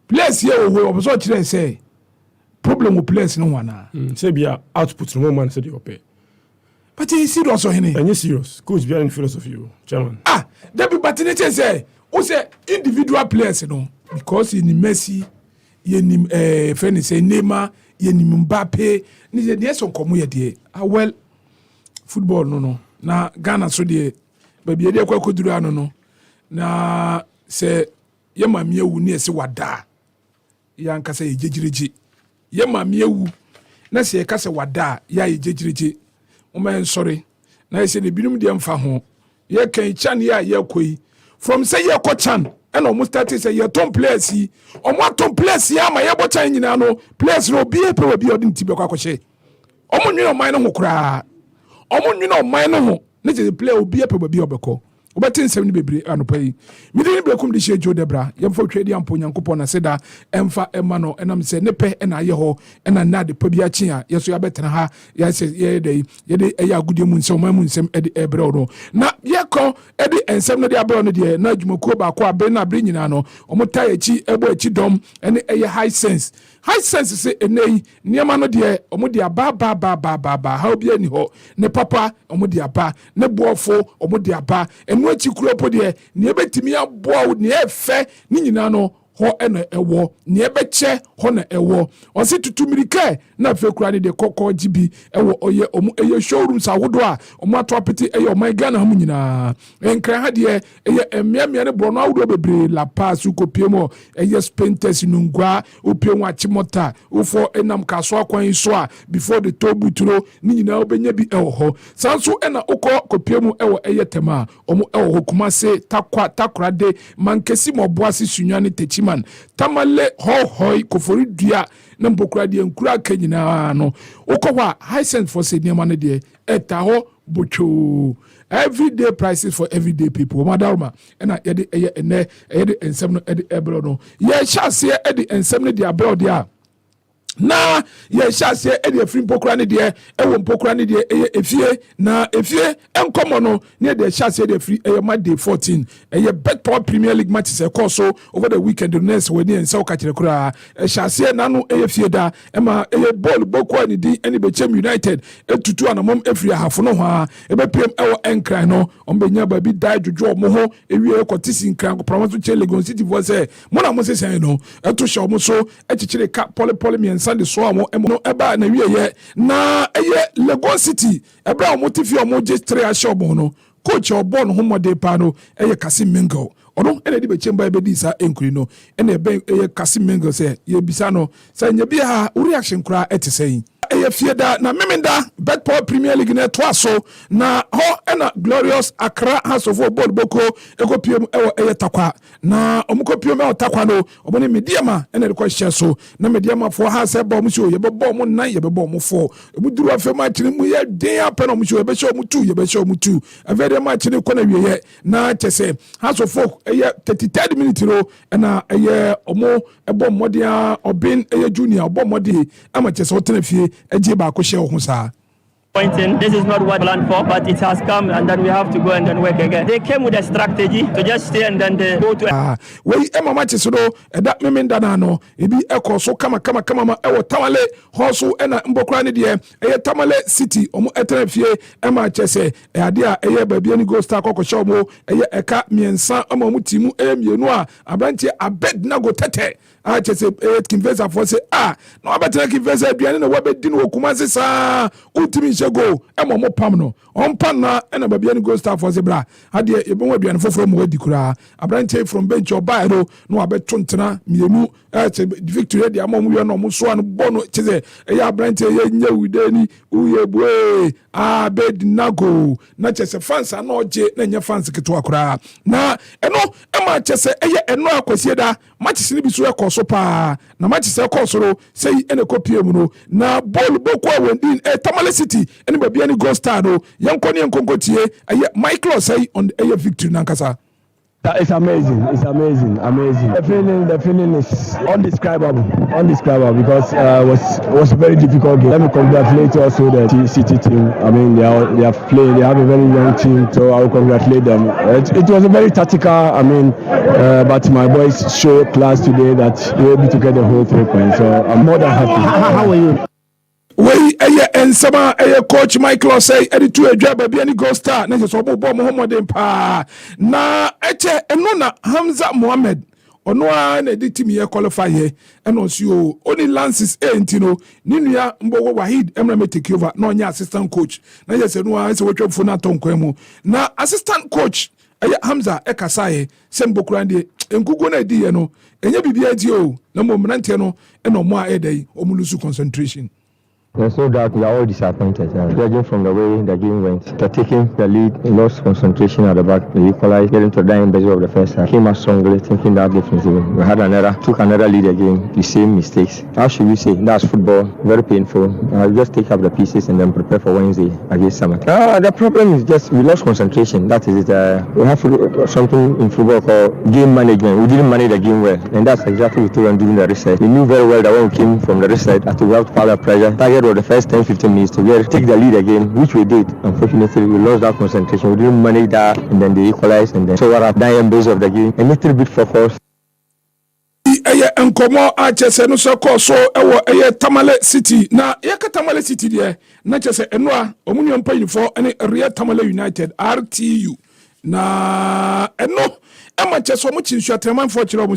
place ye wo oboso kire se problem with place no wana say bia output no man say dey opay but he serious o hene and you serious coach be in philosophy you chairman that be but nature say o say individual players no because in Messi ye nim friend say Neymar ye nim Mbappe ni say dey son komo ye dey well football no na Ghana so dey baby ye dey kwakoduru ano no na say ye mamie wu ni ese wada ya nkasa ye jejireji ye mamie wu na say kasa wada ya ye jejireji o man sorry na say ne binum dey mfa ho ye kan chan ya ye koi from say ye ko chan and almost start say ye ton players yi o mo ton players ya ma ye bo chan nyina no players no bi e pe bi odin ti be kwa kwhye o mo nwino man no ho kra o mo nwino man no ho na say play obi e pe bi obeko obeti nsem ni bebre anopai midini brekum de shejo debra yemfa twedi ampo nyankopon na seda emfa ema no enam se ne pe na ye ho ena na de pa bi achi a yeso ya betena ha ya se ye de eya agudie mu nsem ma mu nsem ede ebre no na ye ko ede ensem no de abro no de na adwumakuo ba ko abe na abre nyina no omota echi ebo echi dom ene eye high sense se enei niema no de omode aba ha obi ani ho ne papa omode aba ne boofo omode aba enu achi kuropo de ne betimi aboa ne efe ni nyina no ho ena ewo ne ebeche ho na ewo osi tutumirika na fe kura ne de kokko gibi ewo oye omu eye showroom sa wodo a omu ato apeti eye oman Ghana hamu nyina enkran ha de eye emiamia ne bro no awodo bebre la pass ukopiemo eye spenters nungwa opiemo achimota ufo enam kaso akwan so a before the tobuturo ni nyina obenya bi ewo ho sanso ena ukọ kopiemo ewo eye tema omu ewo hokuma se takwa de mankesi moboase sunwane techi tamale hohoi kofori dua na mbokura de nkura ka nyina no ukọwa high sense for say niema ne de eta ho bocho everyday prices for everyday people madaruma na yede eye ene yede ensem no ede ebro no ye chase ede ensem no de abro de a na ye chase ede afri mpokura ne de ewo mpokura ne de efie na efie enkomo no ne de chase ede afri Monday 14 Bet Power Premier League matches so over the weekend the next when en so ka kire kura chase na no efie da ema ball boko ani di eni Bechem United etutu anamom efri ahafo no ha ebepem ewo enkran no ombenya ba bi dai dwojo mo ho ewie kwotisi nkran ko promote che Legon City for say mo na mo se sen no eto hye mo so echichire ka pole miensa de so amo no eba na wie ye na Legon City ebra mo tifi omo je 3 ahye omo no coach obon ho mode pa no Kasim Mingle ono ene di Bechem ba be di sa enkuri no ene be Kasim Mingle say ye bisa no say nya bi ha reaction kura etesei fieda na memenda Bet Power Premier League na to aso na ho ena Glorious Accra House of Football boko ekopiem ewo takwa na omukopiem ewo takwa no obone mediama ena de question so na mediama for ha se ba mu so ye bebo mu nan ye bebo mu fo ebuduru afa ma kire mu ye den apa na mu so ye be show mu 2 every match ni ko na wiye na chese House of Folk 33 minute ro ena omo ebo modia obin junior obo modi ama chese otena fie this is not what I planned for, but it has come, and then we have to go and then work again. They came with a strategy to just stay and then they go to. We Emma matches so that memenda no ebi eko so kama ewo tamale hoso ena mbokra ne de tamale city omo etrefie Emma chese ade a baabi ani go star kokosho mo eka miensa ama mu timu mienu a abrantie abed na go tete a chese kinvesa for say na abetena kinvesa aduane na wabedi no okuma se sa ultimi a goal mo pam no on pan na na babia ni goal star for zebra ade e bon aduane foforo mo wadi kura abrante from bench oba no no abeto ntena mienu victory de amom we no mo so an bono cheze e abrante ye nya widani uye bue abed nago na chese fans na oje na nya fans keto akura na eno e ma chese eye eno akwasi da match ni bi so e koso pa na match se koso sei ene kopie mu no na ball boko wendin Tamale City ene babia ni goal star no yanko ni nkonkotie eye Michael say on eye victory nankasa. It's amazing. It's amazing. The feeling is undescribable because it was a very difficult game. Let me congratulate also the City team. I mean, they have played. They have a very young team, so I will congratulate them. It was a very tactical. I mean, but my boys showed class today that they were able to get the whole 3 points. So I'm more than happy. How are you? Wey ensama coach Michael say editu adwa babia ni goal star na so bo Muhammad pa na eche eno na Hamza Mohammed ono a na di team ye qualify here eno so only lances entino ninua mbogo Wahid Emre take over na onya assistant coach na ye se no a se wotwefo na tonkwan na assistant coach Hamza Ekasaye sembokura ndi enkugo na di ye no enye bibia di o na mo mnante no eno mo a edai omulusu concentration. There's no doubt we are all disappointed. Judging from the way the game went, they're taking the lead, lost concentration at the back, they equalized, getting to the dying buzzer of the first half. Came out strongly, thinking that defensively. We had took another lead again, the same mistakes. How should we say? That's football, very painful. I'll just take up the pieces and then prepare for Wednesday against Summit. The problem is just we lost concentration. That is it. We have something in football called game management. We didn't manage the game well, and that's exactly what we told them during the reset. We knew very well that when we came from the reset, that we have to follow pressure. Target the first 10-15 minutes to take the lead again, which we did. Unfortunately, we lost that concentration. We didn't manage that, and then they equalized, and then so what happened? Dying base of the game, a little bit focused. Enkomo achese no so so ewo Tamale City na yeka Tamale City de na chese eno a omunyo mpanyifo ene Real Tamale United RTU na eno ema chese omu chinsu atreman fo kire omu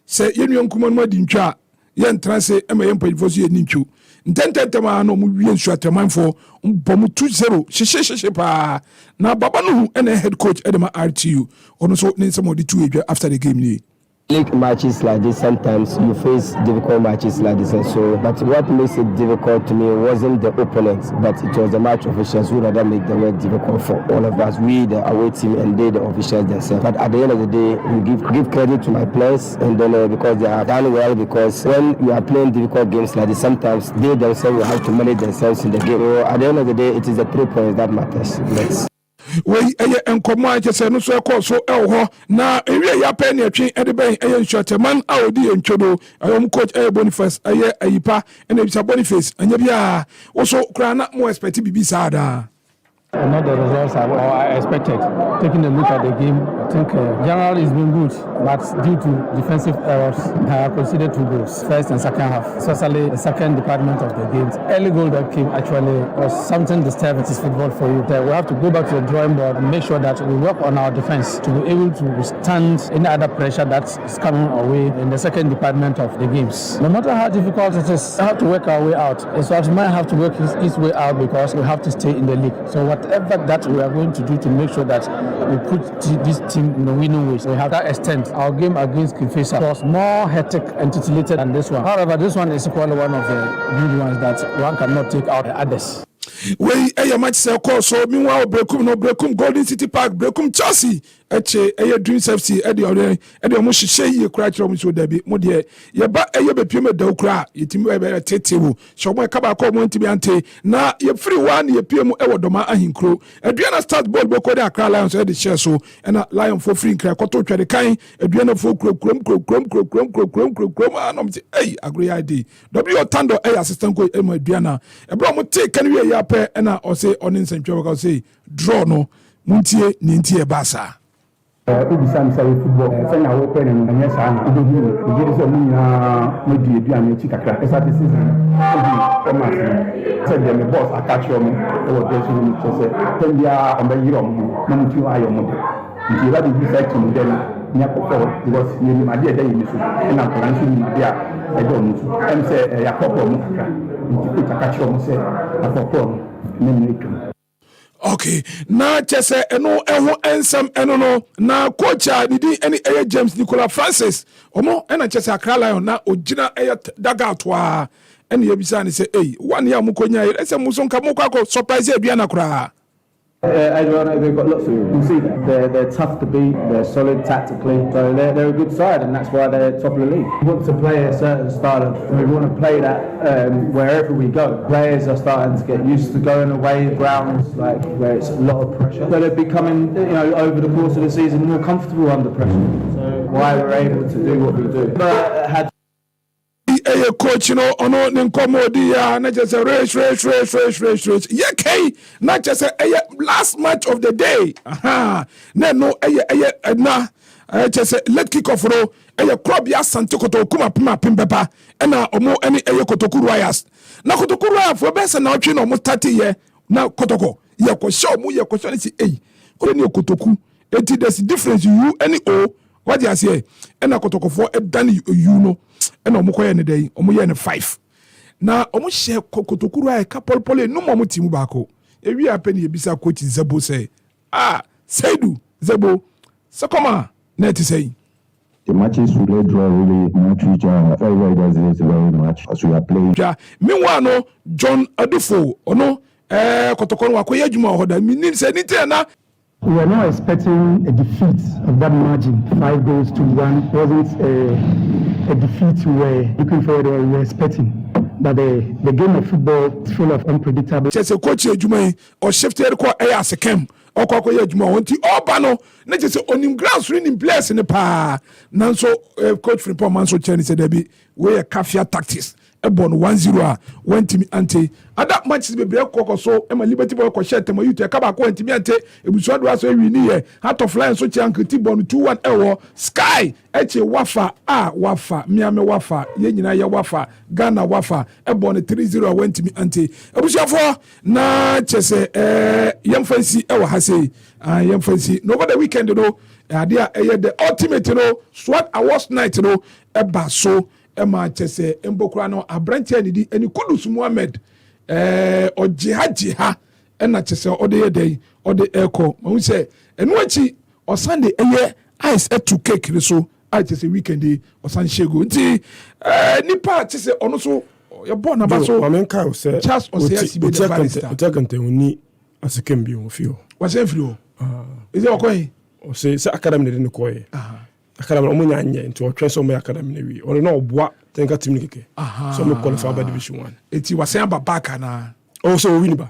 se yenu nkumo no adi ntwa ye ntranse ema ye mpanyifo so ye nintwu ntententema no mu wie nsu atreman fo bomu 2-0 shishishiship pa na baba no ene head coach edema RTU ono so ne nsemo di 2 after the game ni. League matches like this, sometimes you face difficult matches like this, and so. But what makes it difficult to me wasn't the opponents, but it was the match officials who rather make the work difficult for all of us. We, the away team, and they, the officials themselves. But at the end of the day, we give credit to my players, and then because they have done well. Because when you are playing difficult games like this, sometimes they themselves will have to manage themselves in the game. So at the end of the day, it is the 3 points that matters. We enkomo achese no so ekọ so ewo na ewie ya pa na atwe edeben nshoteman aodi entwodo ayom coach Boniface ayipa na bisa Boniface anya bia wo so kra na mo expect bibi sada. Not the results I expected. Taking a look at the game, I think generally it's been good, but due to defensive errors, I considered 2 goals, first and second half, especially the second department of the game. Early goal that came actually was something disturbing. It is football for you. We have to go back to the drawing board and make sure that we work on our defense to be able to withstand any other pressure that is coming our way in the second department of the games. No matter how difficult it is, we have to work our way out. So might have to work his way out because we have to stay in the league. So whatever that we are going to do to make sure that we put this team in the winning ways. We have that extent. Our game against Kifesa was more hectic and titillated than this one. However, this one is equally one of the good ones that one cannot take out the others. We match say course so meanwhile Brekum Golden City Park Brekum Chelsea eche Dreams FC ede omo hihye ye kra kira omo so da bi mo de ye ba be piem da kra yetimi be tetewo so mo ka ba ko mo ntimi ante na ye free one ye piem e wodoma ahinkro aduana start ball boko de Accra Lions e de share so na Lion for free kra koto twede kan aduana for krom anom agro ID W Tando assistant coach e mo aduana e bro mo take kan we ya pe na o say on nsentwe ka say draw no muntie ni ntie basa Ubisam say football fanya wo pe no anya sa na odohu ugiri so mu na medi eduane chi kakra esa this season obi ma say dem boss attach yo me e wo dey so mu say tembia on be yiro mu na mu ti ayo mu nti ba di side to dem nya ko forward because ye ni ma dey yi so na plan so ni dia e do mu so em say ya pop mu kakra nti ko attach yo mu say Okay, na chese eno eho ensem eno no na coach a nidi eni eye James Nicola Francis omo ena chese Accra Lion na ogina eye dugout wa eni yebisa ni say one year mukonya ese musonka mukwa surprise edua na kura. Adriano, they've got lots of. You can see that they're tough to beat. They're solid tactically, so they're a good side, and that's why they're top of the league. We want to play a certain style of. We want to play that wherever we go. Players are starting to get used to going away grounds like where it's a lot of pressure. So they're becoming, over the course of the season, more comfortable under pressure. So why we're able to do what we do. But had. A coach, ono ninkomodi ya na just race. Not just a last match of the day. Aha. No, na just let kick off ro. Crop ya santokoto kuma pima pimbepa. Ena omo any kotoku royals. Na kotoku royal for best na otwe no mo 30 ye na kotoko. Ye ko show mu ye ko so ni ko ni kotoku. There's a difference you any o. What you say? Ena kotoko for done you know. And omukoye ne dey omuye ne 5 na omu share kokotokuru ay kapolpole no mo timu bako ewi apeni ebisa coach Zebo say Saidu Zebo sakoma net say the matches we draw really much very does very much as we are playing. Meanwhile no John Adufo ono kotokoro wakoye adwuma hoda minim say nite na. We were not expecting a defeat of that margin, 5-1. It wasn't a defeat we were looking forward to. We were expecting. But the game of football is full of unpredictable. Just a coach, or shifted ko as a camp, or Koko Yajuma, Obano, not just on him grass winning players in the pa. Nanso, coach from Pomanso Chinese said, Debbie, where Kafia tactics. Ebon 1-0 went to me ante ada match be break koko so e ma Liberty Boy ko shete ma youth e ka ba ko ntimi ante ebuso do aso wi ni ye heart of lion so chiankiti bon 2-1 ewo sky eche wafa miame wafa ye nyina ye wafa Ghana wafa ebon 3-0 went to me ante ebuso fo na chese yemfansi ewo ha sei yemfansi no over the weekend no ade the ultimate SWAT awards night eba so Emma chese embokura no abranche ni eni Kudus Muhammad ojiha ena chese ode yedey ode eko ma hu se enu achi o Sunday ice to cake so I chese weekend o san shego nti nipa chese ono so ye born na ba so mamenka o se just o se asi be the barista utakante oni asekembi o fio was enfio is it okay o se academy ne koye akadami omunya anye nti otwe so me akadami na wi ore na oboa tenka team ni keke so me qualify by division 1 eti wase aba back na so win ba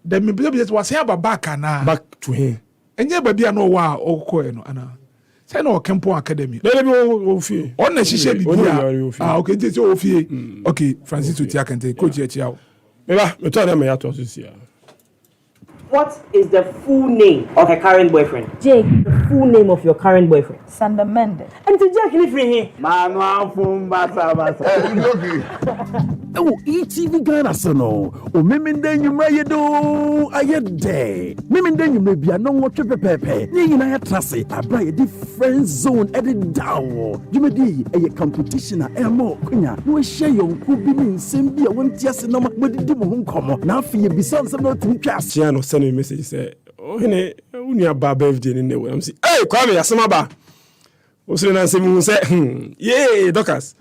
dem me believe wase aba back na back to him enye ba bia no wa okoko no ana say no Kempo academy na bi o fie on na shishe bibia okay nti o fie okay Francis Otiakante coach e chia me ba me to na me ya to so sia. What is the full name of a current boyfriend? Jake. The full name of your current boyfriend? Sander Mendes. And to Jake, live here. Manu Fumba Oh, ETV Ghana sono. O memende nyumra yedo ayede. Memende nyumra bia no wo pepepe. Ni nyina ya trase abra ye different zone edit down. Jumedi eye competition a emo kunya. No share yonku bi ni nsem bia wonti ase no modidi mo nkomo. Na afi ye bisa nsem no tumi twa ase. No send me message say Ohene unia ba birthday ni ne I'm say Kwame yasema ba Osire na nsem hu say yeah Dokas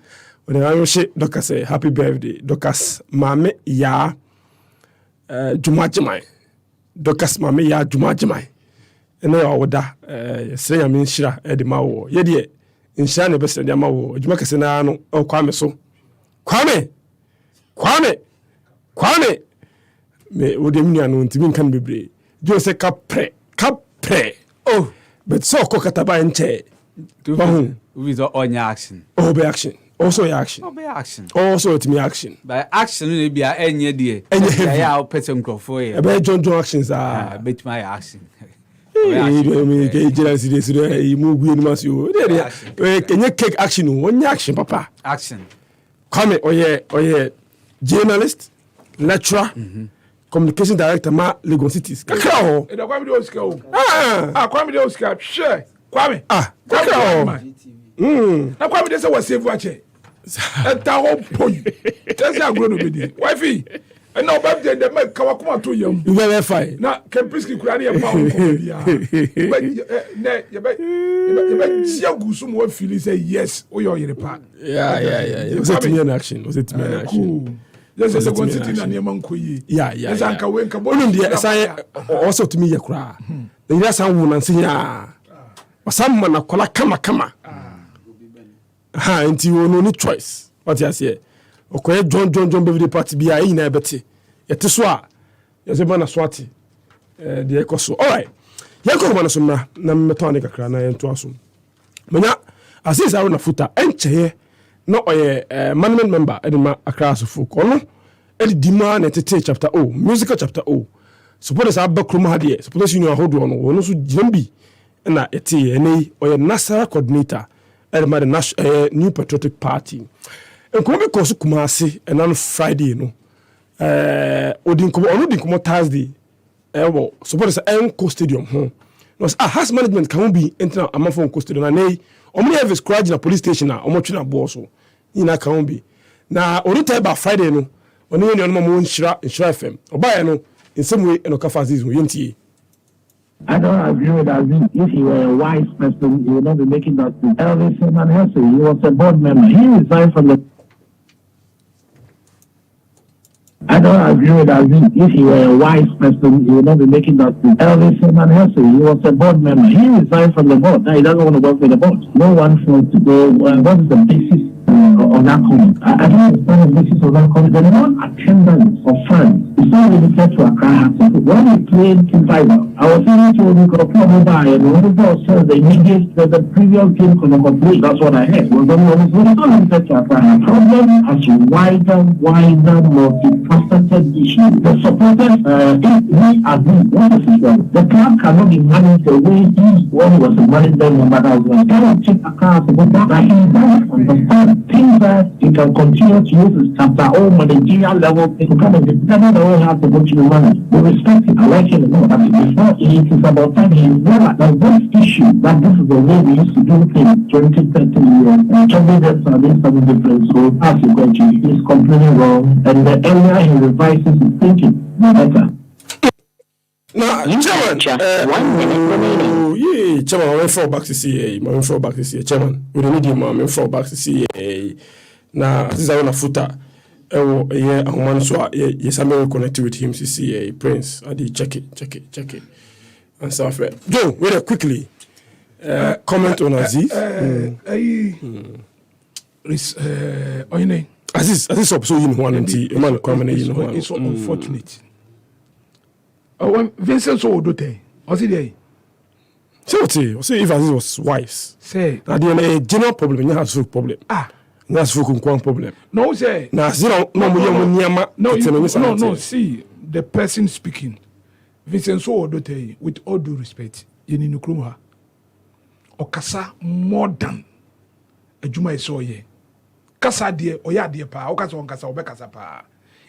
when I wish Dokas say happy birthday Dokas mame ya jumajimai Dokas mame ya jumajimai ene ya oda yesre ya menhira e de mawo ye de nhira ne bese de mawo adwuma kese na no Kwame so Kwame me wo de mnia no ntimi nkan bebre jo se kapre oh but so ko kataba nche with on action be action also your action also to me action by action no be enye de ya o person crofo e be John actions bet my action me ke jira sire mu gu ni masio de kenye cake action won action papa action come oye journalist lecturer communication director ma Lagos Cities kakra ho e da Kwame de Oscar Kwame de Oscar share Kwame kakra ho na Kwame de say was save wache eta ho pon tese agro no be di wifi And now back then, the man Kawakuma to you. You very fine. Now, Kempiski Kurani a pound. But you say yes, or you're in the park. Yeah. Was it me in action? Was it me in action? Yes, as a quantity and Yaman Kui. Yeah. As Uncle Wenka, also to me, a cry. The yes, I won't say, yeah. Someone a kola kama. Ha, until you no need choice. What you say? Okay, John Beverly Party be a in a betty. Yet to swa. Yes, a man a swati. The echo so. All right. Yanko Manasumna, Namatonica crana and Twasum. Mena, as is our footer, and chair, not a monument member, Edma across of folk. Or no, Eddie Demand at chapter O, musical chapter O. Suppose I back from Hadia, suppose you know a hold on, or no so Jimby, and a TA, or a NASA coordinator, and my new patriotic party. And come because Kumasi and on Friday, you know. Odinko Thursday. Well, suppose Enco Stadium. Was has management can be entering a month on Stadium and only have a scratch in a police station or much in a boss. In a can be. Now, only time about Friday, no, when you know, Moon Shra in Shrafem, or by no, in some way, and Okafazis, Yunti. I don't agree with that. If he were a wise person, he would not be making that. Elvis Manhesse, he was a board member. He resigned from the. I don't agree with that. If he were a wise person, he would not be making that. Elvis Manhesse, he was a board member. He resigned from the board. Now he doesn't want to work for the board. No one wants to go. What is the basis on that comment? I don't understand the basis of that comment. The non-attendance of fans is not limited to Accra. When we played in Fiber, I was saying to him, and when the says the immediate, the previous game could not complete. That's what I heard. Well, it's not limited to Accra. The problem has wider, multifaceted issue. The supporters, if we agree, what is it wrong? The club cannot be managed the way he when he was a management member. That was when he took Accra as a good that he doesn't understand things that he can continue to use his chapter or managerial level to come and determine the way how to go to the money. We respect it. I like him. No, but before it is about time he realized that this issue, that this is the way we used to do things 20, 30 years. Candidates are doing something different. So as you go to, he's completely wrong. And the earlier he revises his thinking, the better. Now, Chairman, 1 minute remaining. Yeah, Chairman, I went for back to CA. I went for back to CA. Chairman, we don't need him. I went for back to CA. Now, this is our footer. Yeah, I'm one so yes, I'm very connected with him. CA Prince. I did check it. And so, Joe, very quickly. Comment on Aziz. Aziz also in one and T. Man, comment in one. It's so unfortunate. When Vincent saw Dote, was he there? So, if Aziz was wise, say, now the general problem, you have a problem. That's for one problem. No, say, now, no, see, the person speaking, Vincent saw Dote, with all due respect, in Nukruma, Okasa more than a Juma saw ye. Kasa dear, or ya dear pa, Okasa on Kasa, Obekasa pa.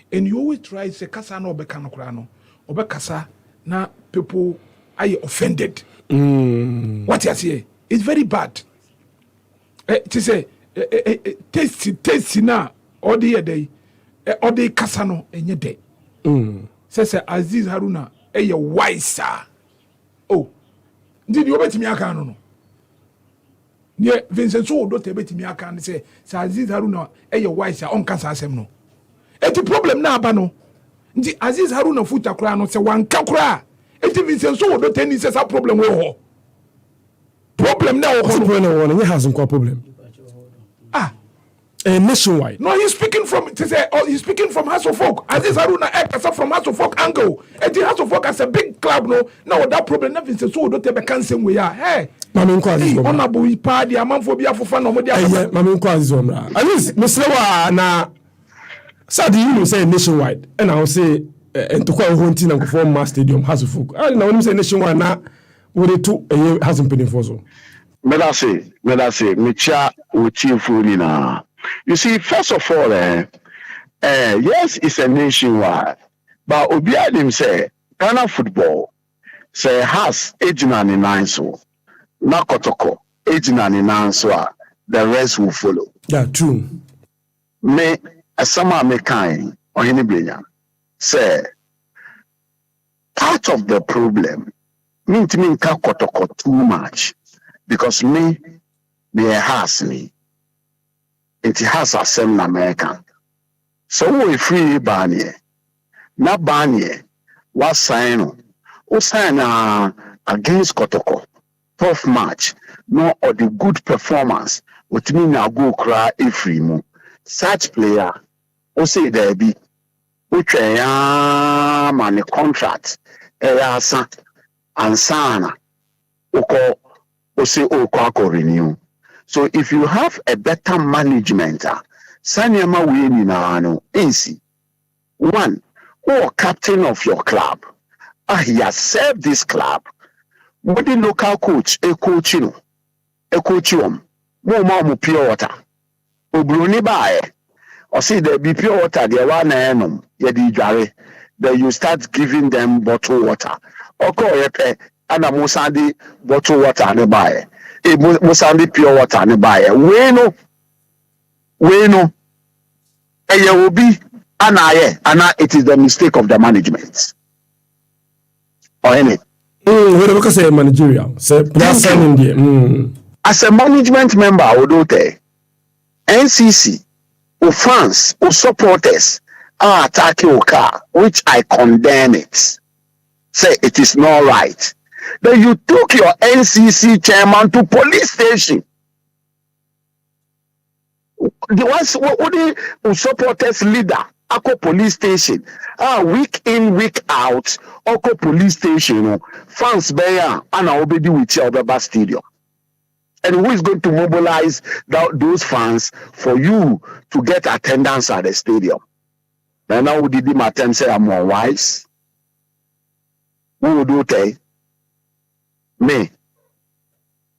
And you always try to say Kasa no Bekano Krano. Obekasa na people are offended. What you say? It's very bad. To say tasty na all the day, all the kasano enye day. Say Aziz Haruna wiser. Oh, did you bet me akano no? Near Vincent so do te bet me akano say Aziz Haruna wiser on kasa asem no. The problem na aba no. Ndi Aziz Haruna futa kura no se wanka kura. Eti Vincent so do ten is a problem we ho. Problem na ho. Problem no has no problem. Nationwide. No, he's speaking from he's speaking from House of Folk. Aziz Haruna ekasa from House of Folk angle. Eti House of Folk as a big club no. Now that problem na Vincent so do te be cancel we are. Hey. Mami nko Aziz. Honorable pa dia manfo bia fofa no mo dia. Mami nko Aziz omra. Aziz Mr. na so do you say nationwide? And I'll say and to quite hunting and perform mass stadium has a folk. I know when you say nationwide now, what they took hasn't been for so. Medase, Micha Uchifurina. You see, first of all, yes, it's a nationwide, but Obiadim say Ghana football say has 89 so Nakotoko 89 so the rest will follow. Yeah, true. Me. Asama me kind Ohene Bampoe Brenya say part of the problem mean to me kotoko too much because me has me. It has a same American. So we free Barnier. Na Barnier was sign against Kotoko. 12th match. No or the good performance. With me na go cry free mo. Such player o say there be which man contract asa ansana oko o say oko renew. So if you have a better management, Sanyama we no easy. One, or captain of your club. He has served this club. What the local coach, a coach mo pure water. Obroni bae. Or see there be pure water, there one enum, yedi jare. Then you start giving them bottled water. Oko yepe, and a musandi bottled water ne bae. Musandi pure water ne bae. We no. Eye will be anaye, it is the mistake of the management. Ohene. What say managerial? Say plus India. As a management member, Odote, NCC, or fans, or supporters are attacking Oka, which I condemn it. Say it is not right. Then you took your NCC chairman to police station. The ones what the supporters leader, Ako police station. Week in, week out, Oko police station, fans bear and obedi with your Baba Stadium. And who is going to mobilize those fans for you to get attendance at the stadium? And now did him attend say I'm more wise? Who would do it? Me.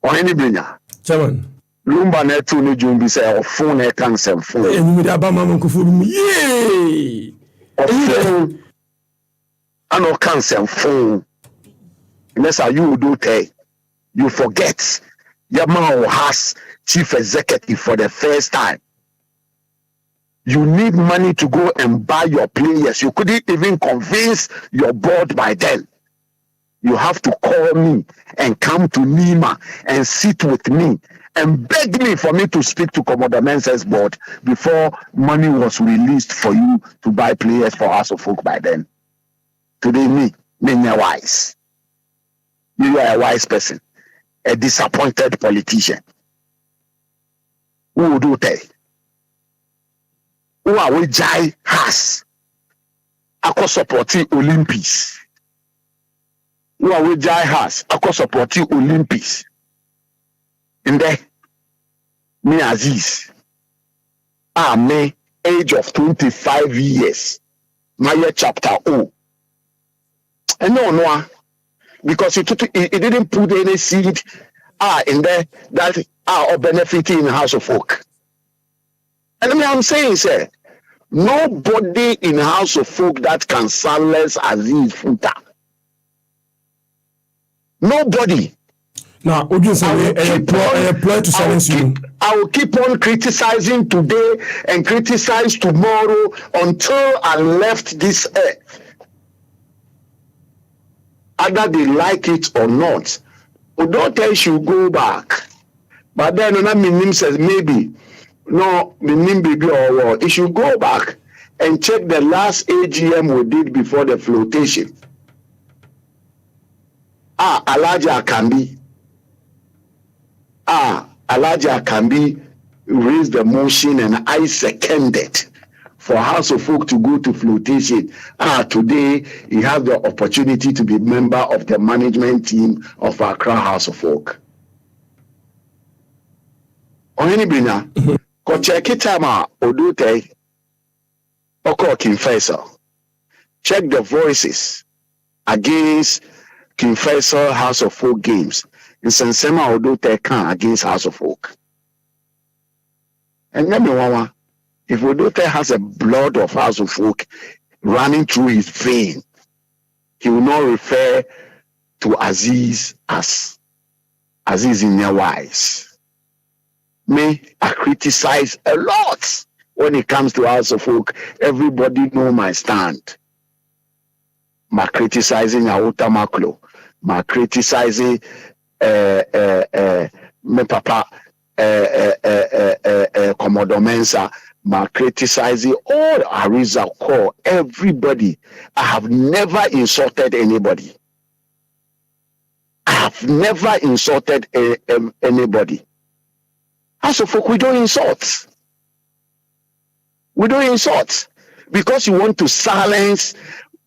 Ohene Bampoe. Chairman. Lumba netu ni jumbi say phone e kan sem phone. Enu da ba mama ko phone. Yay! Phone. Ano kan sem phone. Unless you do it, you forget. Your man has chief executive for the first time. You need money to go and buy your players. You couldn't even convince your board by then. You have to call me and come to Nima and sit with me and beg me for me to speak to Commodore Mensah's board before money was released for you to buy players for House of Folk by then. Today, me wise. You are a wise person. A disappointed politician. Who would do that? Who are we Jai has? Ako supporting Olympics. Who are we Jai has? Ako supporting Olympics. In there, me Aziz. Me age of 25 years. My chapter O. And no. Because it didn't put any seed in there that are benefiting in House of Folk. And I'm saying, sir, nobody in House of Folk that can silence Aziz Futa. Nobody. Now, would you say apply to silence you? I will keep on criticizing today and criticize tomorrow until I left this earth. Either they like it or not. Odote should go back. But then another minim says maybe. No, minim baby or what. It should go back and check the last AGM we did before the flotation. Elijah Akambi. Elijah Akambi raised the motion and I seconded for House of Folk to go to flotation. Today he has the opportunity to be member of the management team of Accra House of Folk. Ohene Bampoe, ko check time Odote Oko King Faisal. Check the voices against King Faisal House of Folk games. In Sensema Odote can against House of Folk. And let me wawa. If Odote has a blood of House of Folk running through his vein, he will not refer to Aziz as Aziz in their wise. Me, I criticize a lot when it comes to House of Folk. Everybody know my stand. ma criticizing Yauta Maklo, ma criticizing me papa Commodore Mensa, ma criticizing all Ariza Core, everybody. I have never insulted anybody. I have never insulted anybody. As of folk, we don't insult. We don't insult because you want to silence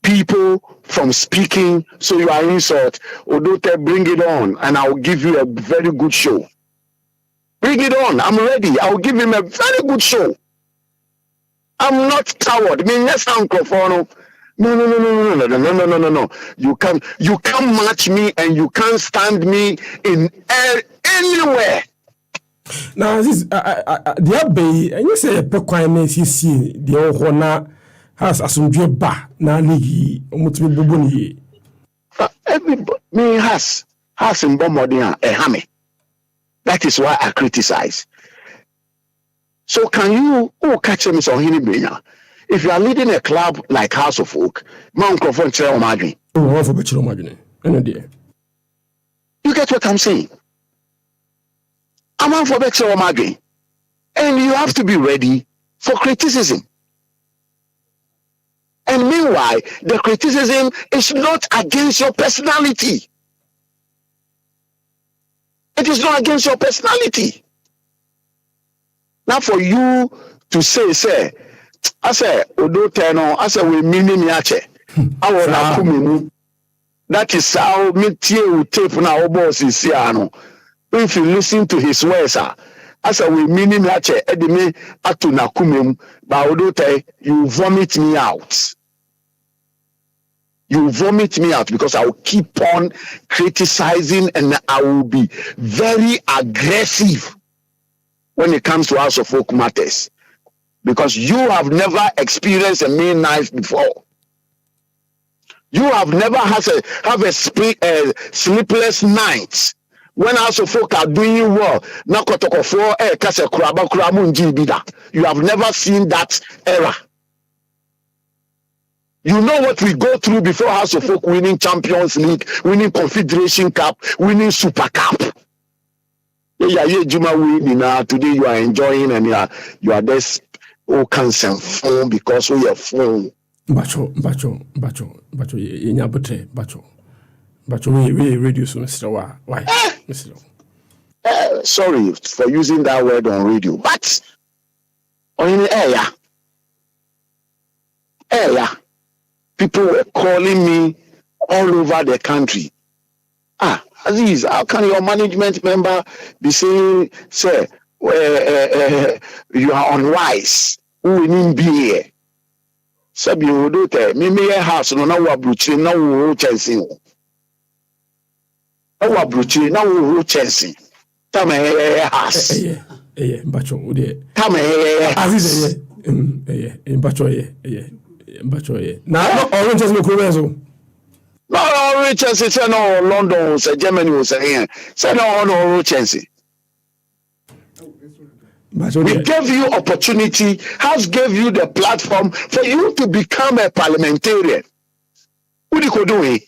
people from speaking, so you are insult. Odote, bring it on, and I will give you a very good show. Bring it on. I'm ready. I will give him a very good show. I'm not coward. Me yes, Uncle Fono. No. You can't match me, and you can't stand me in anywhere. Now this the abbey, and you say a requirement you see the Ohona has assumed ba na ligi omutimi bubuni. Everybody me has in Bomodina a hammy. That is why I criticize. So can you catch me on Ohene Bampoe? If you are leading a club like House of Oak, Mount Crawford Chero Madrid. You get what I'm saying? I'm on for Bexel Madrid. And you have to be ready for criticism. And meanwhile, the criticism is not against your personality. It is not against your personality. Now for you to say, I say, Odoteno, I say, we meaning yache. I will not come. That is how me tape now, boss is here. If you listen to his words, as a we meaning yache, edime atu na kumem, ba Odote, you vomit me out. You vomit me out because I will keep on criticizing and I will be very aggressive when it comes to House of Folk matters. Because you have never experienced a mean knife before. You have never had a sleepless night. When House of Folk are doing you well, you have never seen that era. You know what we go through before House of Folk winning Champions League, winning Confederation Cup, winning Super Cup. Today you are enjoying and you are this cancer phone because we are phone. Bacho, we reduce Mr. Why? Mr. Sorry for using that word on radio, but on the area, people were calling me all over the country. Aziz, how can your management member be saying, sir, you are unwise? Who will be here? Sabi Odote, me house no na wabruchi na wo chansi. Na wabruchi na wo chansi. Tama house. Bacho ode. Tama Aziz bacho bacho. Na orange chansi me ko so. No, Chelsea say no London, say Germany was here. Say no Chelsea. We gave you opportunity, House gave you the platform for you to become a parliamentarian. What you could do it?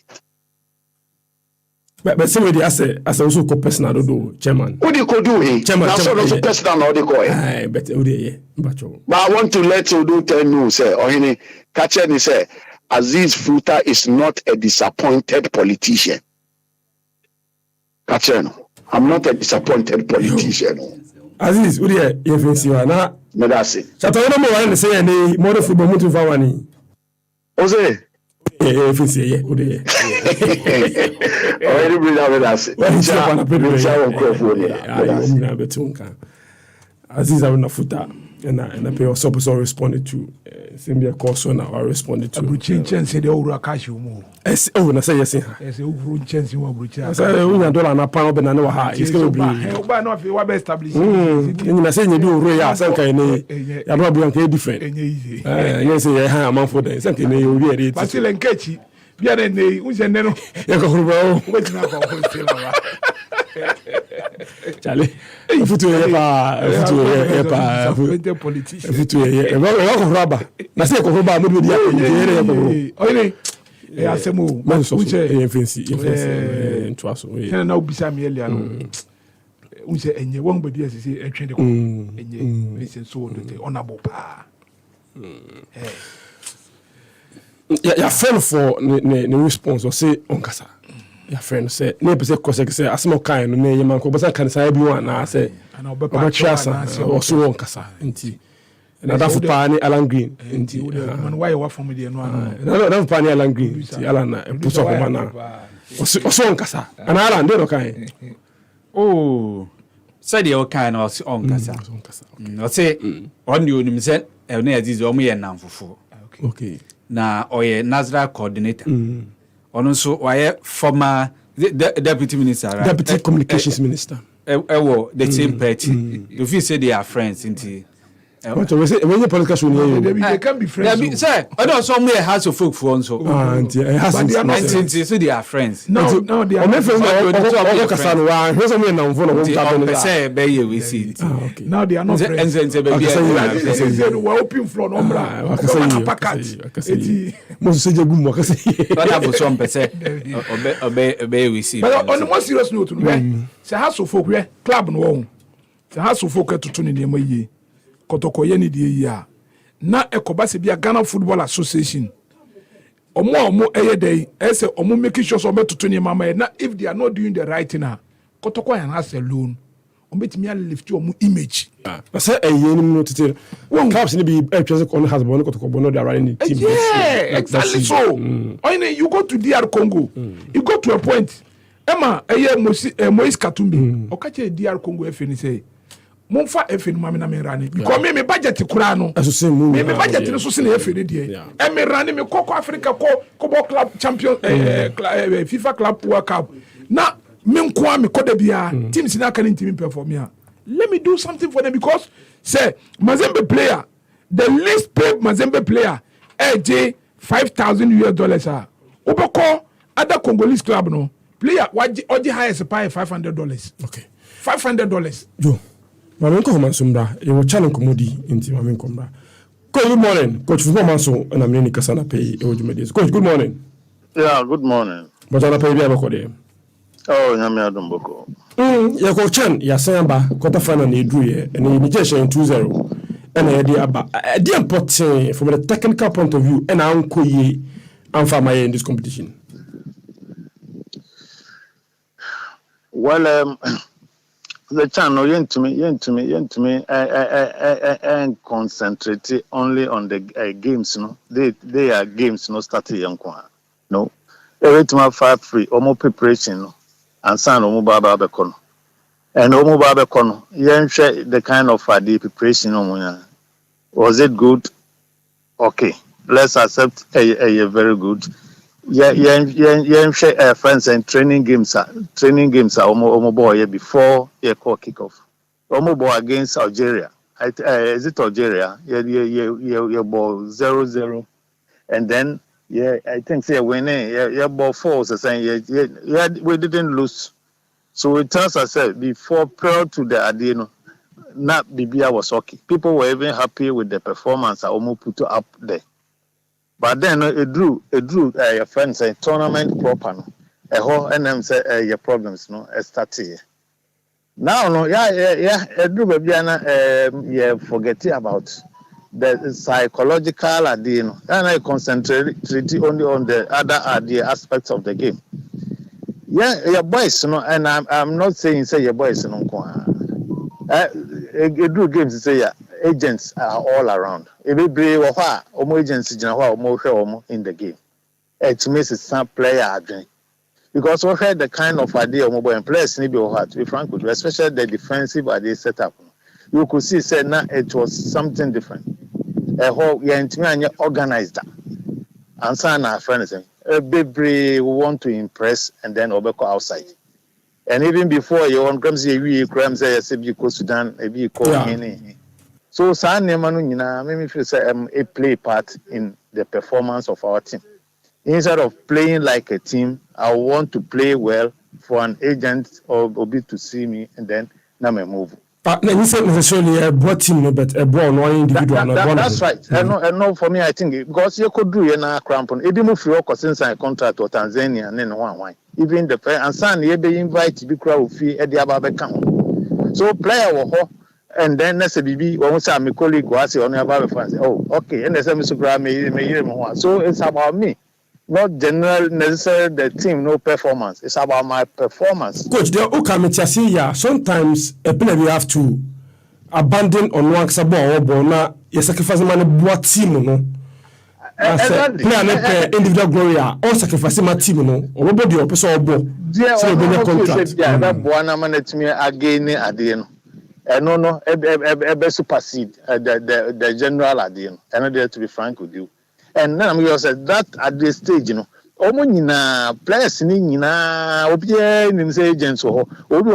But somebody as also personal do chairman. What you could do it? Chairman, also personal or the go. But I want to let you do tell you say Ohene Kacheni say Aziz Futa is not a disappointed politician. Kacheno, I'm not a disappointed politician. Aziz, what do you fancy? Na that's it. Chatawana mo wan say any more football mutu fa wani. Oze. Fancy what do you? Already bring out that's it. Aziz Aruna Futa. And I pay also responded to Simbia Corso now I responded to Bruchin said the old Rakashi mo. Yes, oh na say yes. Yes, Ugru chance you Bruchin. Say we $1 na pound be na no high. It's going to be. Ba no fi wa be establish. You na say you do roy ya san kan ni. Ya do be an different. Easy. You say you ha man for them. San kan ni you ready. But still enkechi. Bia na nei, unse ne no. Ya ko bro. Wetin na ko still ba. Chale, futu ye pa politician. Futu ye. E ko roba. Na say ko roba mo di ya. Oyine. asemo fancy into us can now be some earlier we say enye won body as say etwe de ko enye listen so the honorable pa ya friend for ne response or say onkasa ya friend say ne pese ko say asemo kan no ne yema ko basa kan say bi wan na say ana obepa chasa o so onkasa nti na da fupa ni Alan Green nti man why wa from the no na fupa ni Alan Green nti Alan na puso ko mana o so onkasa ana Alan de no kan oh said the kind of onkasa o say on you nim say e na azizi o mo ye namfofo okay na oye Nazra coordinator ono nso oye former deputy minister right? Deputy communications minister the same party you feel say they are friends inti when you political show they can be friends say I don't some here has of folk for so and so they are friends no they are friends we see now they are not friends and we open floor number we see but on a more serious note say has of folk club no say has of folk to ni dem yi kotokoye ni die yi a na ekobase bia Ghana Football Association omo dey say omo making sure so metoto ni mama na if they are not doing the right thing kotokoye na as alone ombetimi a lift omo image na say eye ni no tete clubs ni bi twese ko has born kotoko no they are running team yeah exactly so you go to DR Congo you go to a point Emma Moise Katumbi okache DR Congo FNC say Monfa FN mama na me rani because me budget kura no me budget no so se na FN die e me rani me koko Africa ko club champion FIFA club World Cup na me nko me koda bia teams na kan team perform here let me do something for them because say Mazembe player the least paid Mazembe player AJ $5,000 oboko other Congolese club no player oji highest pay $500 okay $500 yo Mami ko mansumba e wo challenge komodi inti mami komba. Coach, good morning. Coach Football Manso and I'm Nini Kasana pay e wo jumedi. Coach, good morning. Yeah, good morning. But ana pay bi abako de. Oh, nyame adomboko. Ya ko chan ya samba quarter final na edu ye and ni jeshe 2-0. And e dey aba. The important from the technical point of view and anko ye amfa maye in this competition. Well, the channel yentumi and concentrate only on the games, no. They are games, no starting yankwa. No. Every time 5-3 omo preparation no. And san omo baba bekono. And omo baba bekono. Yenhwe the kind of the preparation omo. Was it good? Okay. Let's accept a very good. Yeah, friends and training games are almost boy before you call kickoff. Almost boy against Algeria. Is it Algeria? Yeah, ball 0-0, and then I think say winning. Yeah, ball 4. So saying yeah, we didn't lose. So it turns out before prior to the Adeno, not Bibia was okay. People were even happy with the performance. I almost put up there. But then it drew your friends a tournament proper no. A whole NM say your problems no start here. Now no it drew baby yeah forget about the psychological idea no. And I concentrate only on the other idea aspects of the game. Yeah, your boys no, and I'm not saying say your boys no it drew games say yeah. Agents are all around. Every brave or omo agency in the game. It makes it some player again. Because we had the kind of idea of mobile players need to be frank with you, especially the defensive idea set up. You could see said now it was something different. A whole organized that. And so our friends a baby want to impress and then overcome outside. And even before you want Grams Sudan, maybe call So make me feel say a play part in the performance of our team. Instead of playing like a team, I want to play well for an agent or Obi to see me and then now me move. But you say necessarily a broad team, but a broad one individual. That's right. And no, for me, I think because you could do a crampon. If you move your since I contract to Tanzania and then one. Even the player and son, you be invited to be crowd fee at the Ababe count. So player will and then that's a BB. When we say my colleague was on your Ababe fans. Oh, okay. And the same so it's about me. Not general necessarily the team, no performance. It's about my performance. Coach, the Okametiasi, sometimes a player we have to abandon on one sabo or bona, you sacrifice money, what team, no? Player individual glory, all sacrifice my team, no? Or nobody or person or bo. So we contract. Yeah, that one manage me again at the end. And no, supersede the general at the end. And there to be frank with you. And then I'm going to say that at this stage, players in agents or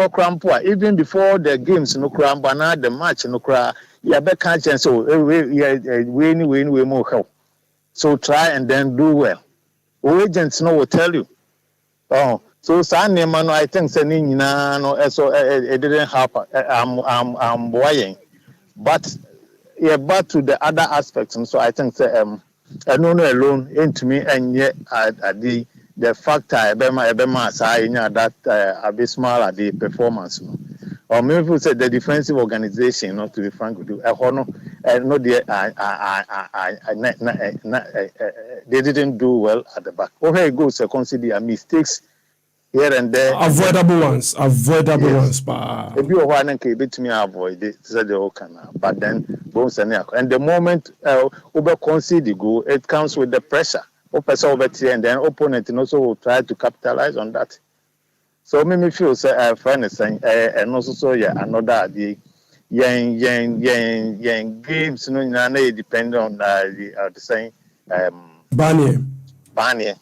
cramp even before the games no cramp and the match no cry, you better chance so win more help. So try and then do well. Agents will tell you. Oh, so Sunday man, I think sending no so it didn't happen. I'm boying. But but to the other aspects, and so I think and no alone into me and yet the factor ebema say that abysmal at the performance or maybe say the defensive organization, not to be frank with you, they didn't do well at the back. Okay, goes consider mistakes here and there. Avoidable ones. Yes. If you want to bit me avoid it, but then bones and the moment over concede the goal, it comes with the pressure. And then opponent also will try to capitalize on that. So me feel say friend is saying and also so another the yang games no depend on the saying Banye.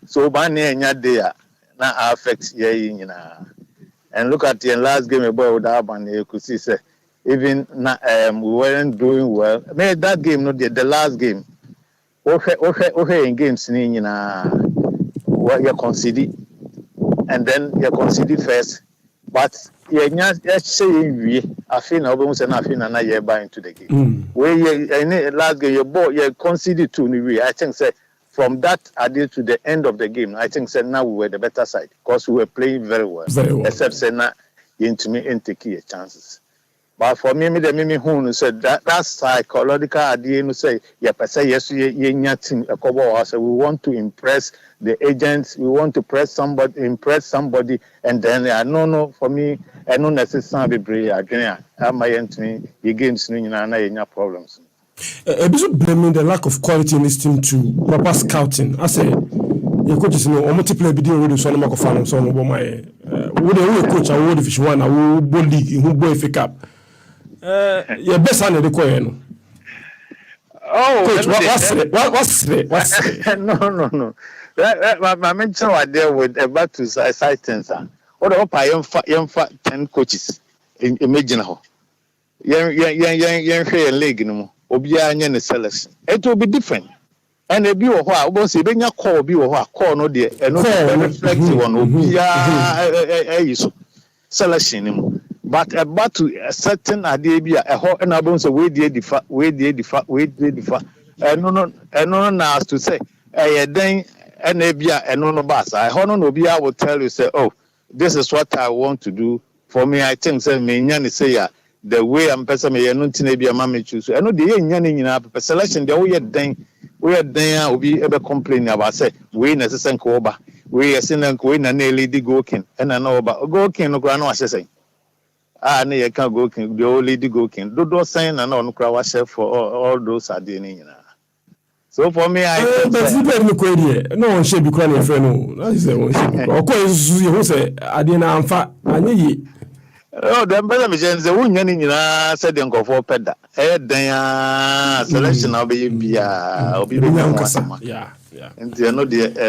So Banye nya there na affect and look at the last game about Banye, you could see say even we weren't doing well. Maybe that game not the last game. Okay in games what you concede and then you concede first, but you say I feel almost enough in another year by into the game. Where you last game you conceded to I think say from that idea to the end of the game, I think say now we were the better side because we were playing very well. Except say now into me into key chances. But for me, who said that's psychological idea. You say, yes, we want to impress the agents. We want to impress somebody, and then no. For me, I don't necessarily be am I entering the games? No problems. A bit blaming the lack of quality in this team to proper scouting. I say, your coaches know or multiple video already so no fan so no my would coach I would if you want I will league who boy fake up. Your best hand the coin. Oh, coach, what's it? No. My mentor are there with about to sightings. What up, I am 10 coaches. Imagine how. Young league no more. Obia nya selection. It will be different. And a view of what was a benya call be or call no dear and no reflective on Obia selection. But about to a certain idea a whole and above way dear and no now to say a then and Abia and no bus. I honor Obia will tell you say, oh, this is what I want to do. For me, I think say me say the way I'm person me no tin be mammy choose. I know the nyane selection the we then will be ever complaining about say we necessary coba. We are saying we na lady goking and I know about goking no grano I say. Na you can go king the old lady go king. Do sign and on crowd chef for all those are the So for me, I no one should be crying a friend. That is one should. Of course, you say I didn't amfa. Oh, the better machines the woman said then go for pedda. Selection of yeah. And they are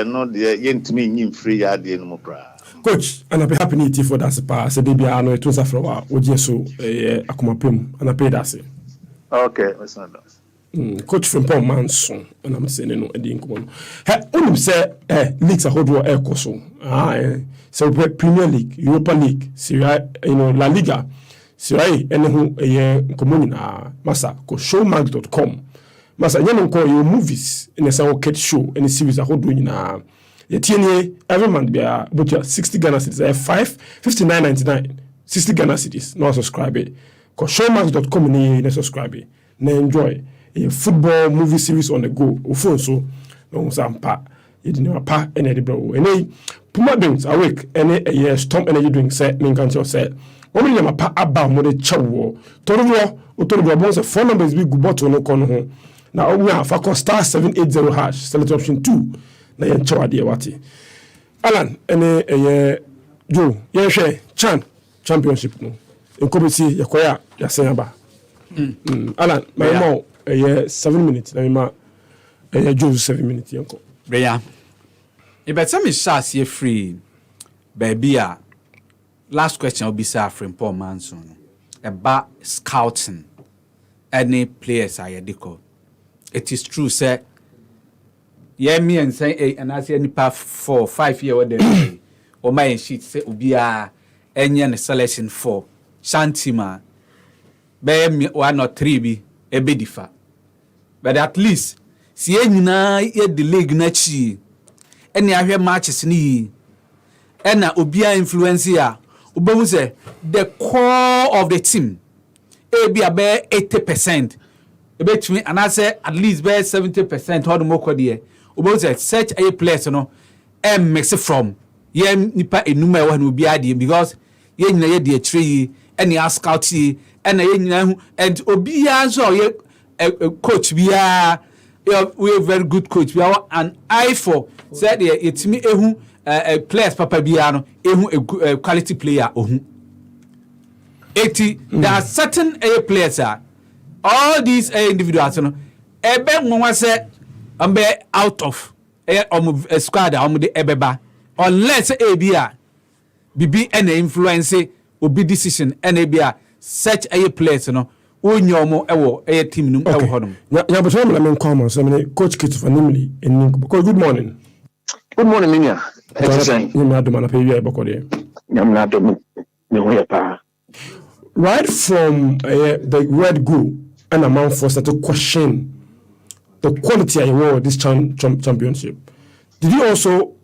not the yen to me free at the end. Coach, and I be happy to for that pass. A baby, I know it was a flower. Would you so akumapim and I paid us. Okay, that's not that. Coach from Paul Manson, and I'm saying no, I didn't go on. Only say, leagues are hold echo so. So Premier League, Europa League, Syria, La Liga, sirai ene ho nkomo nyina masa ko showmax.com masa nyano ko your movies in a sound kid show any series a hodo nyina yetie every month bia bocha 60 Ghana cedis 59.99 60 Ghana cedis no subscribe ko showmax.com ni subscribe na enjoy a football movie series on the go o phone so no sampa yedini pa ene de bro ene Puma drinks awake ene a storm energy drink say me kan tell say women yama pa aba mo de chewo tororo bon say phone numbers bi guboto no kono ho na owu afa ko star 780 hash select option 2 na yen chewa de wati Alan ene Joe yen hwe championship no enkobisi yakoya ya senaba Alan my mo 7 minutes na ma Joe 7 minutes yanko Brenya Ibetsa me shas ye free baby last question will be say from Paul Manson about scouting any players I deco. It is true say me and say and I say any pa 4 5 year old or my sheet say ubia any selection for Shantima be me 1 or 3 be e be difa but at least see nyina ye the league na chi any ahwe matches ni ena obia influence ya obehu say the core of the team e be about 80% e between and I say at least be 70% how the more there obehu say such a place no e mix from ye nipa enuma wa na obia de because ye nyina ye de atire any scout yi ena ye nyina hu and obia so ye coach bia we a very good coach. We have an eye for said it's me players papa biano a quality player 80 there are certain players all these individuals ebe nwa say ambe out of squad the ebeba unless bia bibi any influence obi decision any bia such a players Onyomo ewo team num ewo hodum. Ya but I'm in common so coach Christopher Nimley in good morning. Good morning Minya. Right from the word go and amount for to question the quality I won this championship. Did you also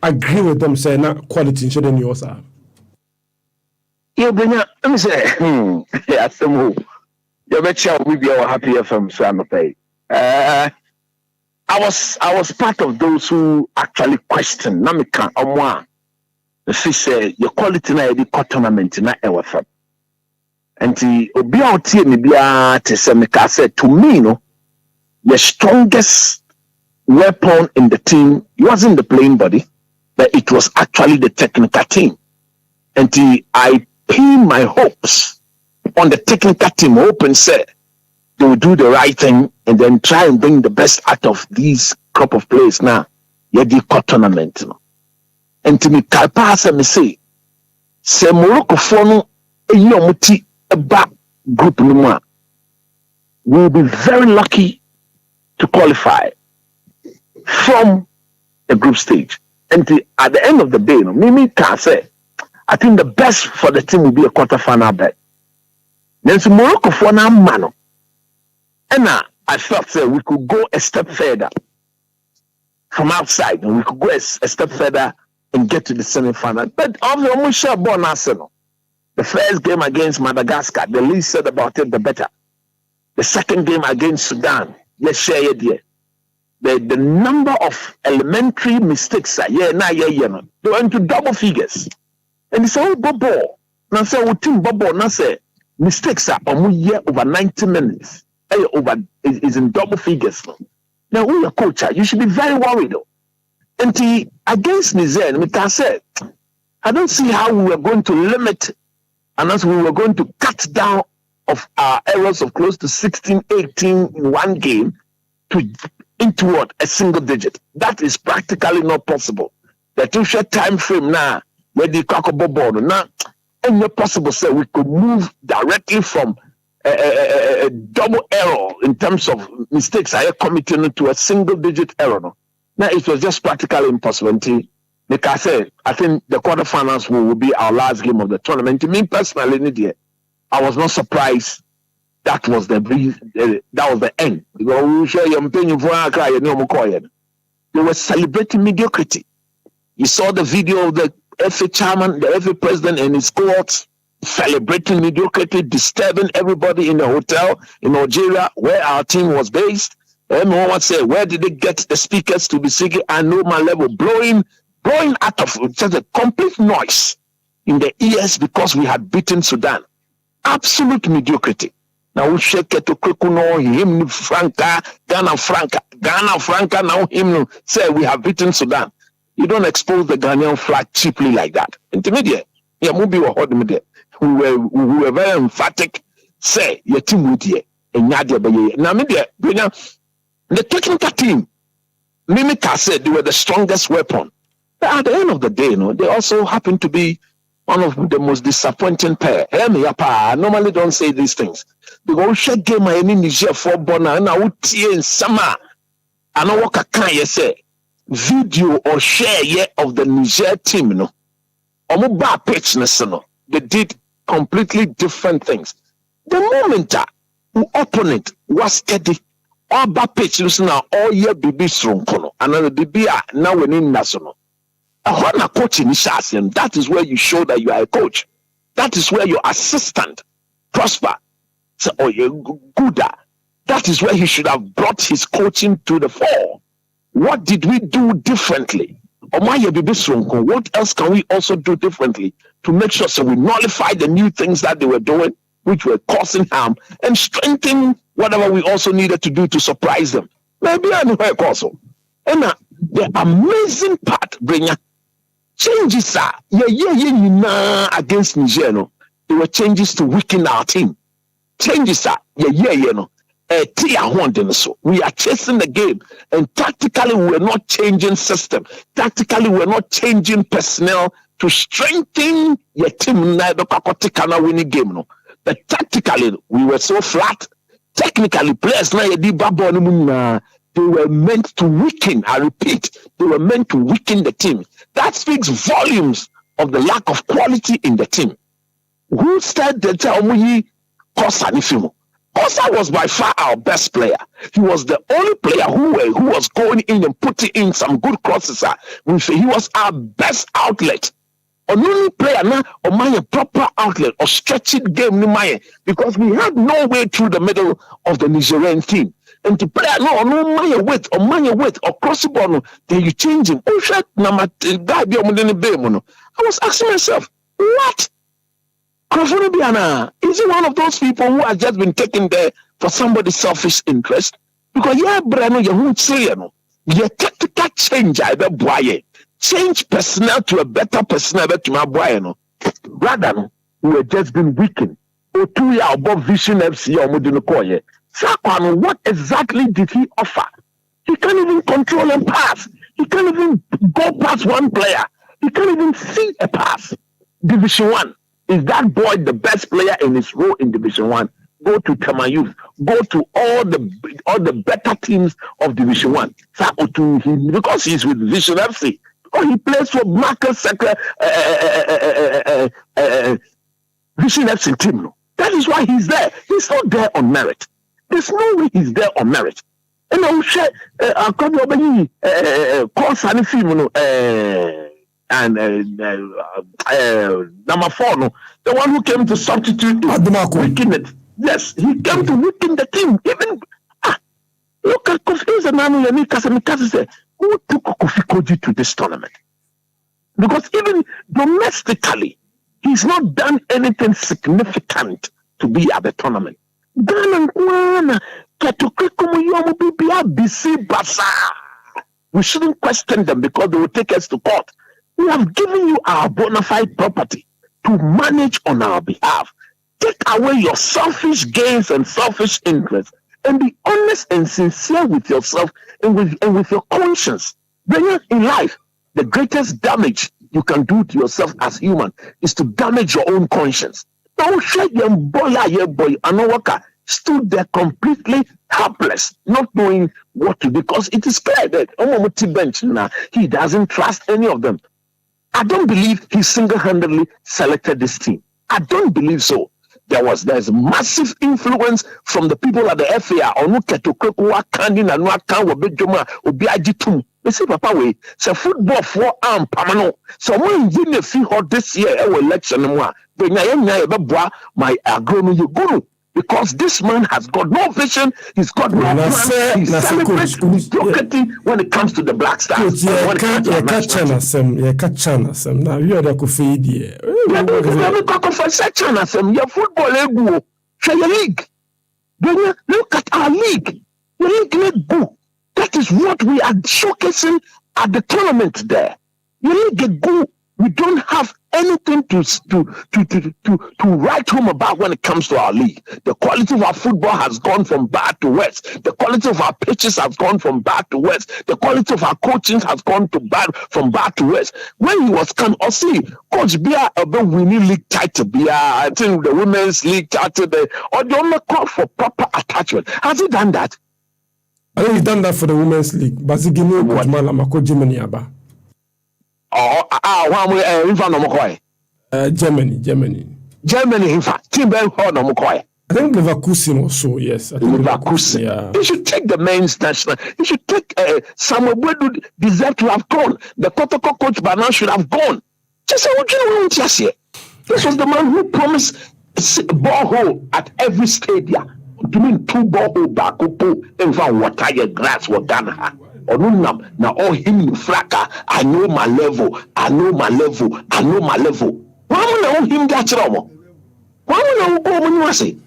agree with them saying that quality shouldn't yours are? Yeah, Brenya, let me say I some you bet you we be our happy FM so I'm pay. I was part of those who actually questioned Namika Omwa. She said your quality na the tournament na ewa fam. And the obi out here bia te say Mika said to me no the strongest weapon in the team wasn't the playing body, but it was actually the technical team. And I pin my hopes on the technical team, open said they will do the right thing and then try and bring the best out of these crop of players now. Yeah, the tournament. And to me, Kalpasa me say Morocco for a back group number. We will be very lucky to qualify from the group stage. And at the end of the day, Mimi can say, I think the best for the team will be a quarterfinal bet. Then to Morocco for now, mano. And I felt we could go a step further from outside, and we could go a step further and get to the semi-final. But obviously, the first game against Madagascar, the least said about it, the better. The second game against Sudan, let's share it here. The number of elementary mistakes, they went to double figures. And it's all bubble. Now say we team bubble. Now say mistakes are over 90 minutes. Is in double figures. Now we are coach. You should be very worried though. And against Niger, Mika said, I don't see how we are going to limit, unless we were going to cut down of our errors of close to 16, 18 in one game into what? A single digit. That is practically not possible. The two-short time frame now, where the Kakobo board now, and not possible. So we could move directly from a double error in terms of mistakes I committing to a single digit error. No? Now it was just practically impossible. Like I said, I think the quarterfinals will be our last game of the tournament. To me personally, I was not surprised. That was the end. Because they were celebrating mediocrity. You saw the video of the FA chairman, the FA president and his cohorts celebrating mediocrity, disturbing everybody in the hotel in Algeria where our team was based. Everyone said, where did they get the speakers to be singing at normal level, blowing out of just a complete noise in the ears because we had beaten Sudan. Absolute mediocrity. Now we shake it to Krikuno, him Franca, Ghana Franca, now him say we have beaten Sudan. You don't expose the Ghanaian flag cheaply like that. Intermediate. Yeah, Mubi were holding me. We were very emphatic. Say, your team would here. And Nadia Baye. Now, the technical team, Mimika said they were the strongest weapon. But at the end of the day, they also happen to be one of the most disappointing pair. I normally don't say these things. Because we should game my Niger for Bona and I would tear in summer. I know what I can say. Video or share of the Niger team, they did completely different things. The moment the opponent was steady, all back pitch now all year BB strong and then the BB now we're in national. A coach in and that is where you show that you are a coach. That is where your assistant prosper. So you're good. That is where he should have brought his coaching to the fore. What did we do differently? What else can we also do differently to make sure so we nullify the new things that they were doing, which were causing harm, and strengthen whatever we also needed to do to surprise them? Maybe I know also. And the amazing part, Brenya, changes against Niger. There were changes to weaken our team. Changes we are chasing the game, and tactically we're not changing system. Tactically we're not changing personnel to strengthen your team. Winning game, but tactically we were so flat. Technically, players they were meant to weaken. I repeat, they were meant to weaken the team. That speaks volumes of the lack of quality in the team. Who said that Kosa was by far our best player. He was the only player who was going in and putting in some good crosses. He was our best outlet. Only player now or my proper outlet or stretching game because we had no way through the middle of the Nigerian team. And to play no my width or cross the ball, then you change him. I was asking myself, what? Is he one of those people who has just been taken there for somebody's selfish interest? Because your tactical change, change personnel to a better personnel to my boy. Rather, we have just been weakened. 2 years above Vision FC or Mudinokoye. What exactly did he offer? He can't even control and pass. He can't even go past one player. He can't even see a pass. Division 1. Is that boy the best player in his role in Division 1? Go to Tamayuf. Go to all the better teams of Division 1. Because he's with Vision FC. Or he plays for Marcus Vision FC team. That is why he's there. He's not there on merit. There's no way he's there on merit. And I'll share and number 4, the one who came to substitute weaken it. Yes, he came to weaken the team. Even look at Kofi Zananu who took Kofi Koji to this tournament. Because even domestically, he's not done anything significant to be at the tournament. We shouldn't question them because they will take us to court. We have given you our bona fide property to manage on our behalf. Take away your selfish gains and selfish interests and be honest and sincere with yourself and with your conscience. Then in life, the greatest damage you can do to yourself as human is to damage your own conscience. Don't shake your boy, Anowaka stood there completely helpless, not knowing what to do, because it is clear that he doesn't trust any of them. I don't believe he single-handedly selected this team. I don't believe so. There's massive influence from the people at the FA. Onu Ketokreku Wakandi na Nwaka Wabejoma Obiajitum. They say, Papa, we say football for Pamano. So when you feel hot this year, election, my agrono you go. Because this man has got no vision, he's got no plan, he's celebrating mediocrity when it comes to the Black Stars. Now you are the Kofidi. Your football, your league. Look at our league. The league go. That is what we are showcasing at the tournament there. Your league go. We don't have anything to write home about when it comes to our league. The quality of our football has gone from bad to worse. The quality of our pitches has gone from bad to worse. The quality of our coaching has gone from bad to worse. When he was come, Coach Bia winning league title, I think the women's league title, or the only call for proper attachment. Has he done that? I think he's done that for the women's league. But he gave me Coach Malamako Germany. Germany. In fact, Team Ben I think Leverkusen also, yes. Leverkusen. Yeah. You should take the men's national. You should take Samuel Boadu deserve to have gone. The Kotoko coach Banan should have gone. Just say, what do you want to say? This was the man who promised a borehole at every stadium. Do mean 2 borehole back up and from water grass or Ghana. Now all him fraka. I know my level. Why would him get trouble? Why would go when you say?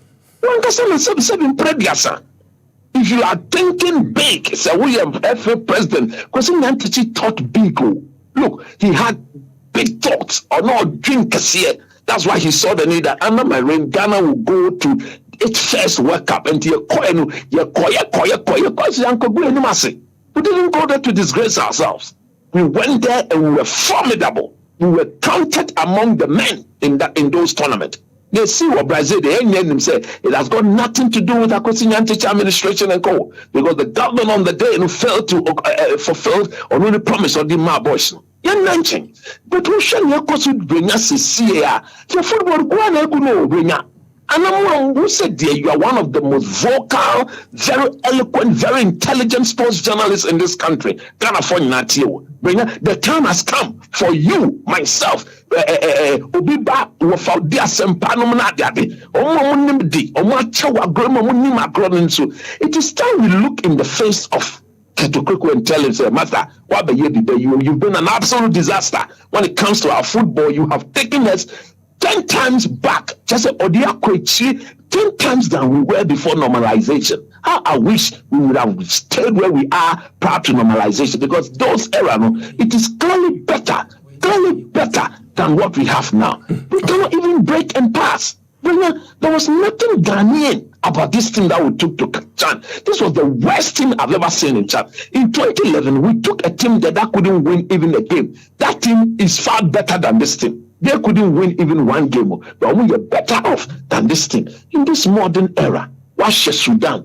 If you are thinking big, Sir William FA president, because he thought big. Look, he had big thoughts or no drinkers here. That's why he saw the need that under my reign, Ghana will go to its first World Cup and we didn't go there to disgrace ourselves. We went there and we were formidable. We were counted among the men in those tournaments. They see what Brazil, they say it has got nothing to do with Akosini administration and co. Because the government on the day failed to fulfill or only promise of the boys. You're mentioning. But who shall you bring us here? Your football, go bring up. And I'm who said there you are one of the most vocal, very eloquent, very intelligent sports journalists in this country. The time has come for you, myself. It is time we look in the face of Ketokreku and tell him, say, Master, you've been an absolute disaster. When it comes to our football, you have taken us 10 times back, just 10 times than we were before normalization. How I wish we would have stayed where we are prior to normalization, because those era, it is clearly better than what we have now. We cannot even break and pass. There was nothing Ghanaian about this thing that we took to Chan. This was the worst thing I've ever seen in Chan. In 2011, we took a team that couldn't win even a game. That team is far better than this team. They couldn't win even one game, but we are better off than this thing. In this modern era, Washe Sudan,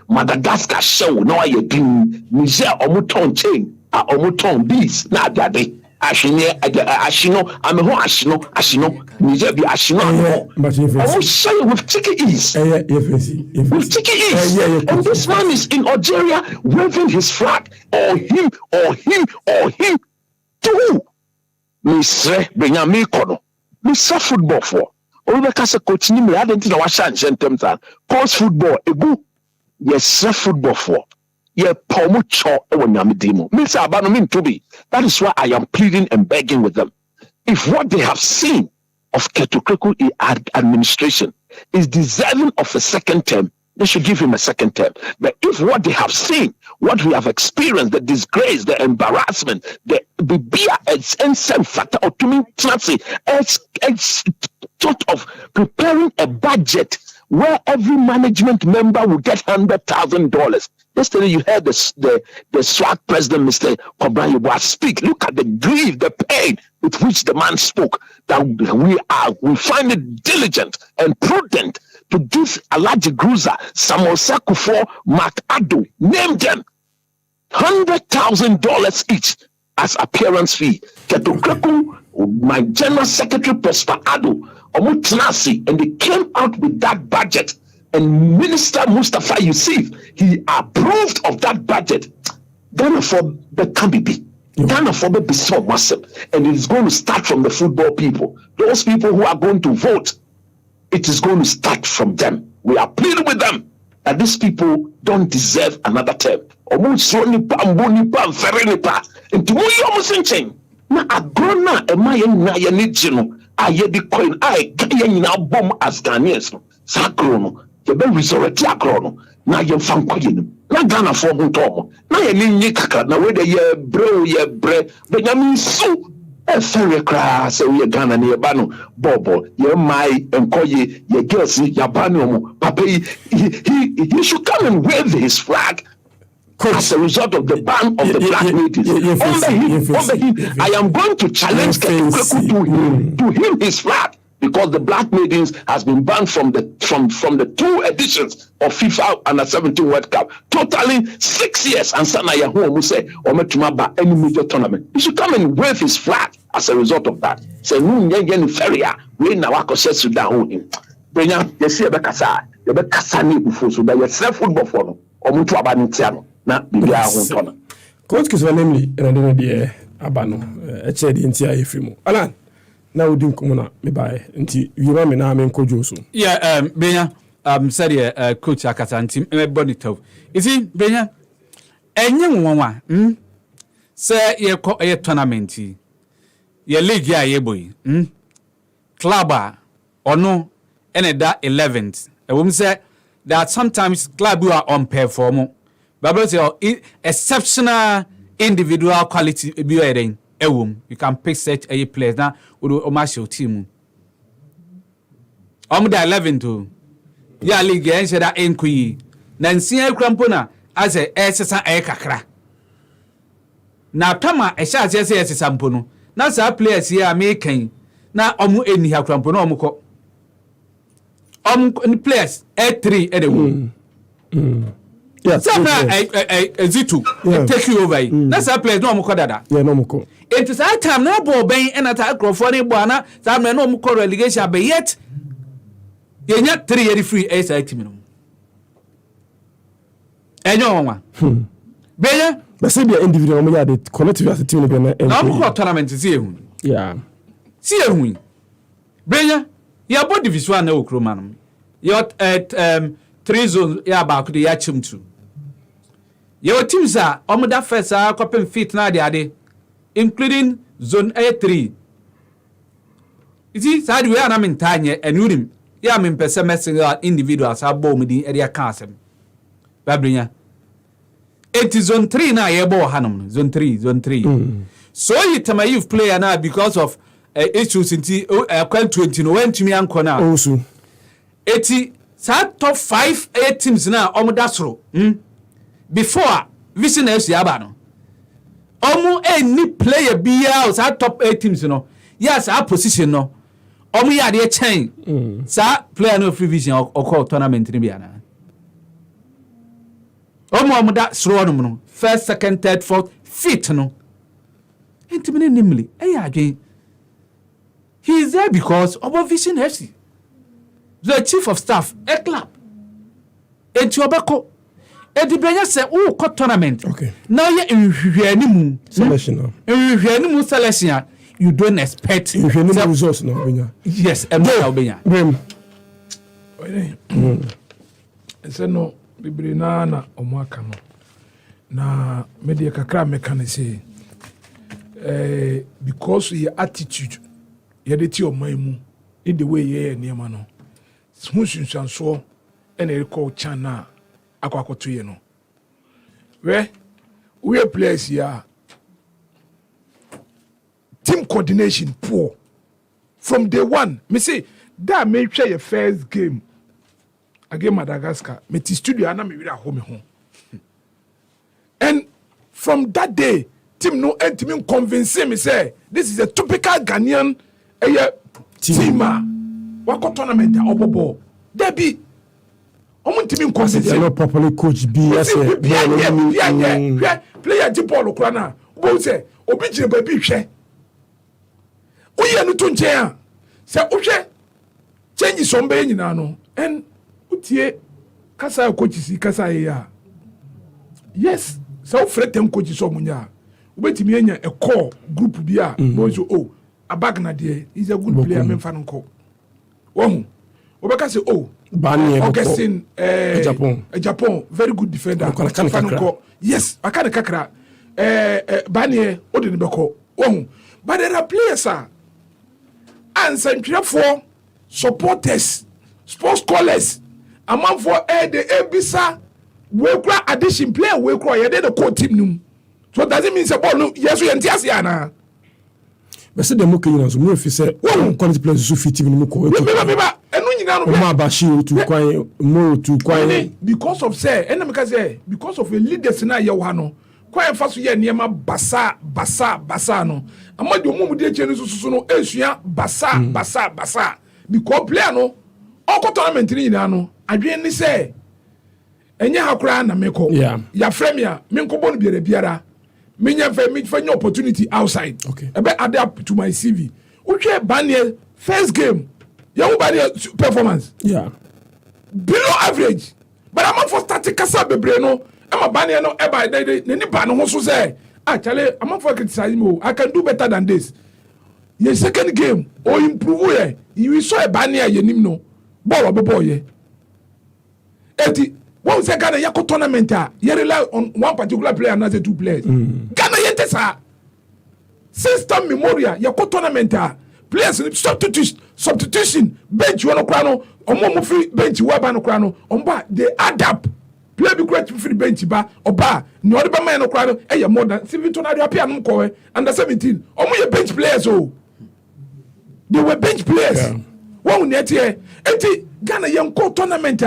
Madagascar show, no I doing Niger Omuton chain, Omuton bees, not that day. Ashino, Niger be Ashino. But if I will say with chicken ease. With chicken ease. And this man is in Algeria waving his flag, or him. To who? Misre Benjamin Kono. Mr. Football for. Obekasa coach ni me adenti na washa nchentem coach football egu yes football for. Ye pomu cho e wonyame demo. Mr. Abano mean to be. That is why I am pleading and begging with them. If what they have seen of Ketokreku administration is deserving of a second term, they should give him a second term. But if what they have seen, what we have experienced, the disgrace, the embarrassment, the beer and factor or to me, it's sort of preparing a budget where every management member will get $100,000. Yesterday, you heard the SWAT president, Mr. Kobranyibwa, speak. Look at the grief, the pain with which the man spoke. That we find it diligent and prudent to give Alhaji Gruza, Samuel Sakufo, Mark Ado, name them, $100,000 each as appearance fee. Ketokreku, my general secretary, Prosper Ado, Omo tenasi, and they came out with that budget. And Minister Mustafa Yusuf, he approved of that budget. Ghana for the Kambibi. Ghana for the Bissau massive. And it is going to start from the football people. Those people who are going to vote, it is going to start from them. We are pleading with them that these people don't deserve another term. Omo nipa ambo nipa mfere nipa. Nti mo yi omo senchen. Na agrona ema ye na ye ne gino. Aye di coin ai ye nyina bom as Ghanaians no. Sa agro you be resurrect agro na ye fan kwaye nim. Na Ghana for ho to na ye ni kakra na we de ye bre Benjamin su e fere kra se we Ghana ne ba no bobo ye mai enkoye ye girls ya ba no mo papa he should come and wave his flag. As a result of the ban of the black ladies. Over him, I am going to challenge Ketu to him his flag, because the black maidens has been banned from the 2 editions of FIFA Under-17 World Cup, totaling 6 years. And Sanaya who say Ometumaba any major tournament. He should come and wave his flag as a result of that. Say no feria we na wako says to down him. Brenya, you see a bekasa, you bekasa ni before so that you self football for no Omutu abanitiano. Na bibia ho coach kiso namely na de de abano eche de ntia efimo Alan na odi nkomo na me bae nti yiro me na me nkojo so Benya said coach akata nti me body to isi Benya enye nwanwa say ye tournament ye league ya ye boy club ono ene da 11th e wom say that sometimes club you are on perform. Bible say exceptional individual quality be you can pick such a players now o match your team. The 11 to ya league en say that enkuyi na nsia krampona as a exercise kakra na tama e sha say exercise mpo na sa players here American na omu eni ha krampona omu ko players A3 e de yes, Zitu take you over. That's a place no more dada. Yeah, no more. It is that time na ball ben and attack crofoni bwana that me no more relegation but yet you get 3 year free SI team. Enyo one. Benya but say the individual mo ya the collective as a team be na. Na mo tournament see ehun. Yeah. See ehun. Benya ya board division na okroma no. You 3 zones ya ba ko de ya chim tu. Your teams are omoda first coping fit na de including zone A3. You see side we are na mentanye enurim ya me pese messing individuals abo mu din area kansem. Babrinya. It is zone 3 na ye bo hanom zone 3. So you tell my youth player now because of issues in 20 no when to me anko na. Also. 80 top 5 teams na omoda soro. Before vision FC aba no omo any player bia sa top 8 teams no yes our position no omo ya de chain sa player no free vision or call tournament ni bia na omo da sro no first second third fourth fifth no intimate nimly again he is there because of vision FC the chief of staff a club enti obako Brenya say oh co tournament. Okay. Now you nhwehwanimu selection. Nhwehwanimu selection you don't expect nhwehwanimu results no Brenya. Yes, Brenya. Say no bibiri na omo aka no. Na media kakra meka ne say because your attitude you dey ti oman mu in the way you niam no. Hunsunsanso and e call chana akwakoto ye no we players here team coordination poor from day one. Me say that make sure your first game against Madagascar me ti studio ana me wira home home and from that day team no and team convince me say this is a typical Ghanaian team wako tournament obobo there be they not properly coached BS. Player the ball krana. Bo say obi jine ba bi hwe. Oye no to nchen a. Say ohwe change some be nyina no and utie kasa coaches kasa ya yes so fretem coaches so munya ubetimi anya a core group bi a boys oh abagna there is a good player men fan nko wo obeka say oh Bani Augustine Japan very good defender fan nko yes akane kakra Bani odi ne beko wo but there are players and for supporters sports callers among for the ebisa we kura addition player we kura ye the core team num so does it mean say ball no yes we entiase ana but say dem okay na so mo fi say quality players so fit team no ko me enu nyina no ma ba shi to kwan mo to kwan because of say enemy ka say because of a leaders na ye wa no kwan fa so ye niema basa no amadi omo de che no so no esua basa because player no all tournament ni nyina no adwen ni say enye hakura na meko ya frame ya menko bon biara menya fa nye opportunity outside ebe adapt to my CV uche Baniel first game ya Baniel performance below average but I'm for static kasa bebre no am Baniel no eba ni ba no so say actually I'm for criticize me I can do better than this your second game or improve here you saw a Baniel ye nim no ball obobo ye eti one say Ghana yako tournament you rely on one particular player and not two players. Ghana yente sa system memorial yako tournament players substitution bench one krano omo free bench wa ba no krano omba they adapt play be great free bench ba oba no de ba man no krano e more than 17 na appear no ko under 17 omo ye bench players they were bench players one net here enti Ghana yanko tournament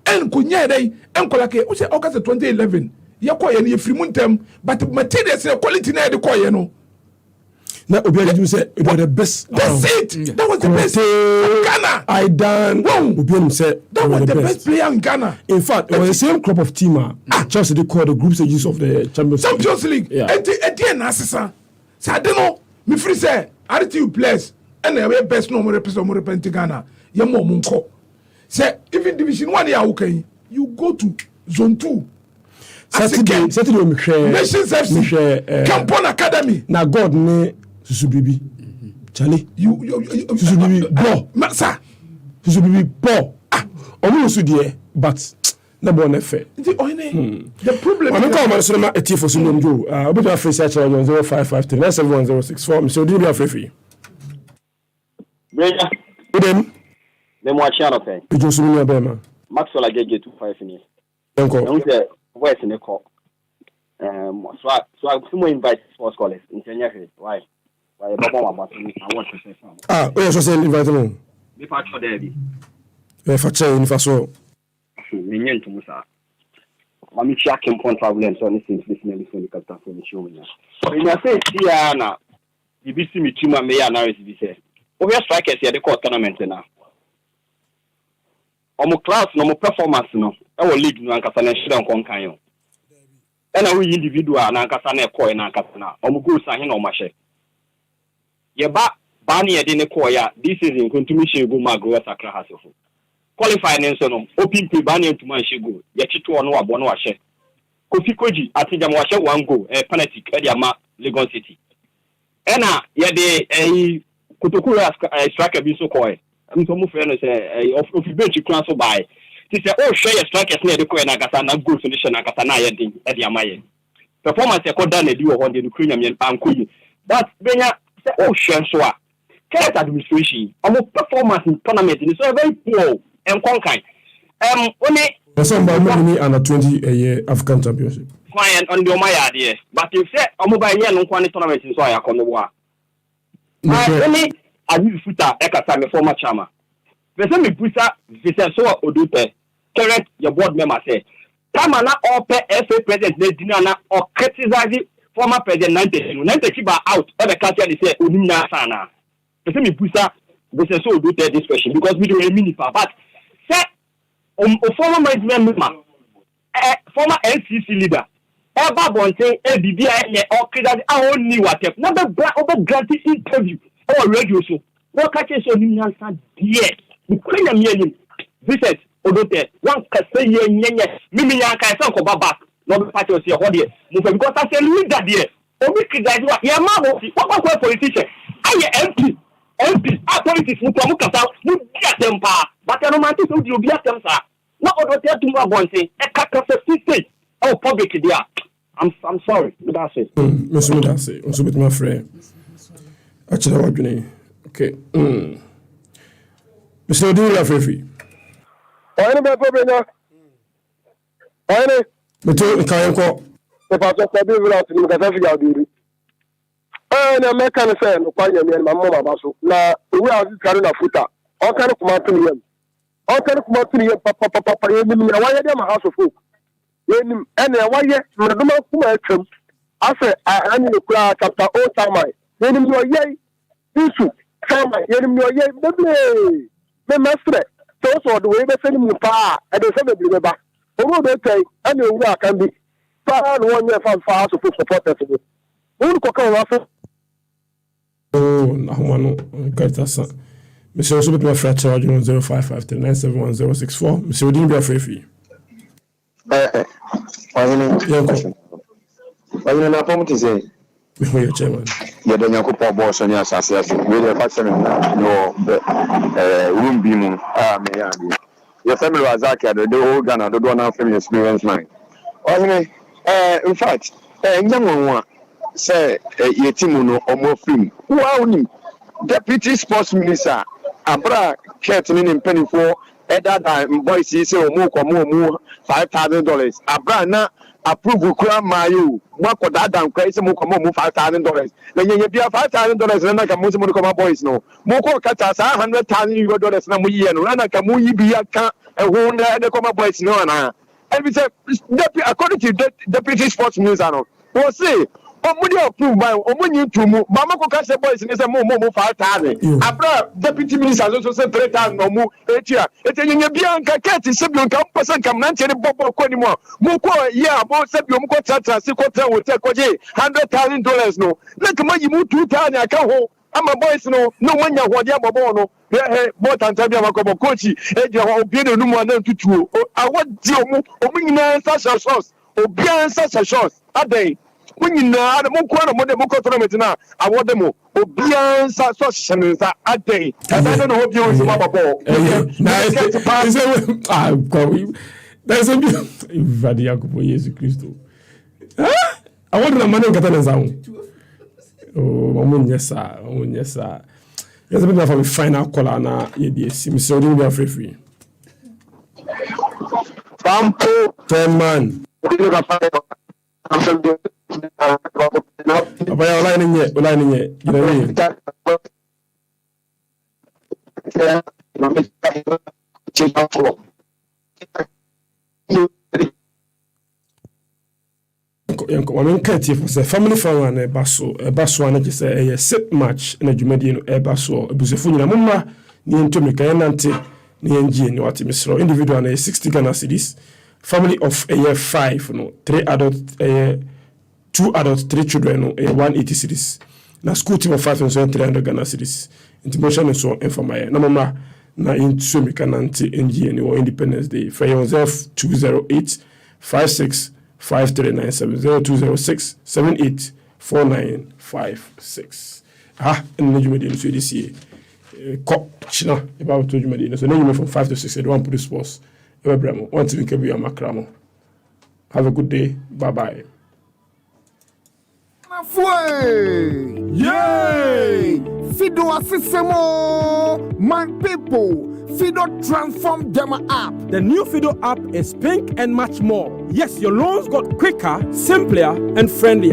en kunya dai en kolake o say August 2011 ye koye ne free muntem but materials quality na de koye no na obi adu say it was the best that's it that was the best Ghana I done obi say that was the best player in Ghana in fact it was the same crop of team Chelsea they call the group stages of the Champions League and na asesa say de no me free say RTU players and the best no more represent Ghana ye mo nko. Say even division 1 ya okay you go to zone 2 Saturday we share Nations FC Campon Academy na God ne Susubibi Charlie you Susubibi bo masa Susubibi bo omo so there but na bo na fe the problem I'm come so na eti for sunum go obi to free search on 0553 97106 me so do be free for you Brenya Udem le mo achi anope ejo so ni abema Maxwell agege 25 ni enko no say voice ne call so I invite sports callers intenya he why baba wa bato ni I want to say we so say invite mo me fa cho there bi we fa che ni fa so me nyen to musa mami chia kem point problem so ni since this nearly so captain for me show me na say tia na bibisi mi tuma me ya na bi say o we strikers here the court tournament na omo class no mo performance no e wo league no ankasa na shira nko nkan yo e na we individual na ankasa na e koy na ankasa na omo goals ahe na o mahye ye ba ni e de ne koy ya this season kontumi shegu magro sakra hasofo qualify ne so no open play ba ni ntuma shegu ye tito no abo no wahye Kofi Koji atijam wahye one goal penalty e dia ma Lagos City e na ye de Kotokuru striker bi so koy so mo friend say of bench class so by ti say oh share your strikers na de koy na kasa na goal solution na kasa na ye din e de amaye performance e ko dan na di wo ho de Ukraine am ankoyi that benya say oh share so a current administration omo performance in tournament is so very poor and konkan only person by money under 20 a year African Championship client on the omaya there but if say omo by year no kwani tournament so ya kono wa only Adi Futa ekasa me former chairman. Pese me pusa so odute current your board member say. Kama na ope FA president na dina na or criticize former president 90 ba out e be ka say onim na sana. Pese me pusa so odute this question because we don't mean but say former management member former NCC leader eba bonte e bibia e or criticize only what na be grant interview. Oh, radio so. What catches on him answer dear Ukraine meaning visit odote one can say yenye mimi ya kan say ko back no be party o see ho de mo because I say leader there obi kidaju ya ma mo fi what politician aye MP politics mu ko mu kasa mu dia tempa but no man to do obi atem sa na odote atum abonse e kaka say oh public there. I'm sorry. That's it. Monsieur Medase, on se met my frère. Achira wadwene. Okay. Monsieur Odin la fefi. Ohene Bampoe Brenya. Ohene. Meto nkayenko. Se paso sabi vila tini mkasa fi yaudiri. Na meka ne se no kwanya mi ma mama baso. Na ewe azi kare na futa. O kare kuma tuni yem. Papa yemi na waya dem house of folk. Yenim ene waya mreduma kuma atwam. Ase ani kura chapter o tamai. Yenim no yei. Isu tamai yenim no yei bebe. Me mestre. So the way be send mu pa e de se be ba. Omo be kai ani owu aka bi. Pa no one year fan fa so supporters go. Who ko kan wa so. Oh, no, Kaitasa. Monsieur also with my friend charge 0553971064. Monsieur Odin be afrefi. Why you na promote say? Before your chairman. Ya da Nyankopon bo so ni asase aso. We dey fact say no room bi mu. Me ya bi. Your family was Zaki the whole Ghana the do na family experience mine. In fact, nyamonwa say your team no omo film. Wow ni deputy sports minister abra shirt ni penny for either boys say omo komo $5,000 abra na approve kura mayo mwako dada nkwa ise mo komo $5,000 na yenye bia $5,000 na ka mo se mo komo boys no mo ko kata sa $100,000 na mo yiye no na ka mo yi bia ka ehwo na de komo boys no na and we say according to deputy sports minister no we say omudi approve by omunyi tumu mama ko ka say boys ni say mo $5,000 abra deputy minister so say $3,000 no mu etia etenye bia nka keti se bia nka person kam na nchere bobo ko ni mo ko yeah bo se bia mo ko tata si ko tell hotel ko je $100,000 no na kama yi mu $2,000 aka ho ama boys no wanya hode abobo no bo tanta bia makobo coach eje ho obi no mu na ntutuo awodi omunyina sa sauce obi ansa sa sauce adai kunyina ada mo ko na mo de mo ko tournament na awode mo obian sa so hyenensa adai tada no obi o so mababo there's a vadi yakubo Yesu Kristo awode na mane nkata na zawo omunya sa yes be na for final call na ye die si Mr. Odin be free Bampoe man apa ya online nye wamen kati for say family fan na baso na just a sit match na dwumadi no e baso ebusefu nyina momma ni ntomi kan nante ni ngie ni wati misro individual na 60 Ghana cedis family of a year 5 no 3 adults 2 adults 3 children no 180 cedis na school team of 5,300 Ghana cedis intimation so information na momma na ntomi kan nante ngie ni wo Independence Day for yourself 208 56 5397 0206 784956 and Najumedi so this year china about to Najumedi so now from 5 to 6 they want put sports Ebramo want to be a makramo. Have a good day, bye bye. Yay! Fido Asisemo, my people. Fido transform them app. The new Fido app is pink and much more. Yes, your loans got quicker, simpler, and friendlier.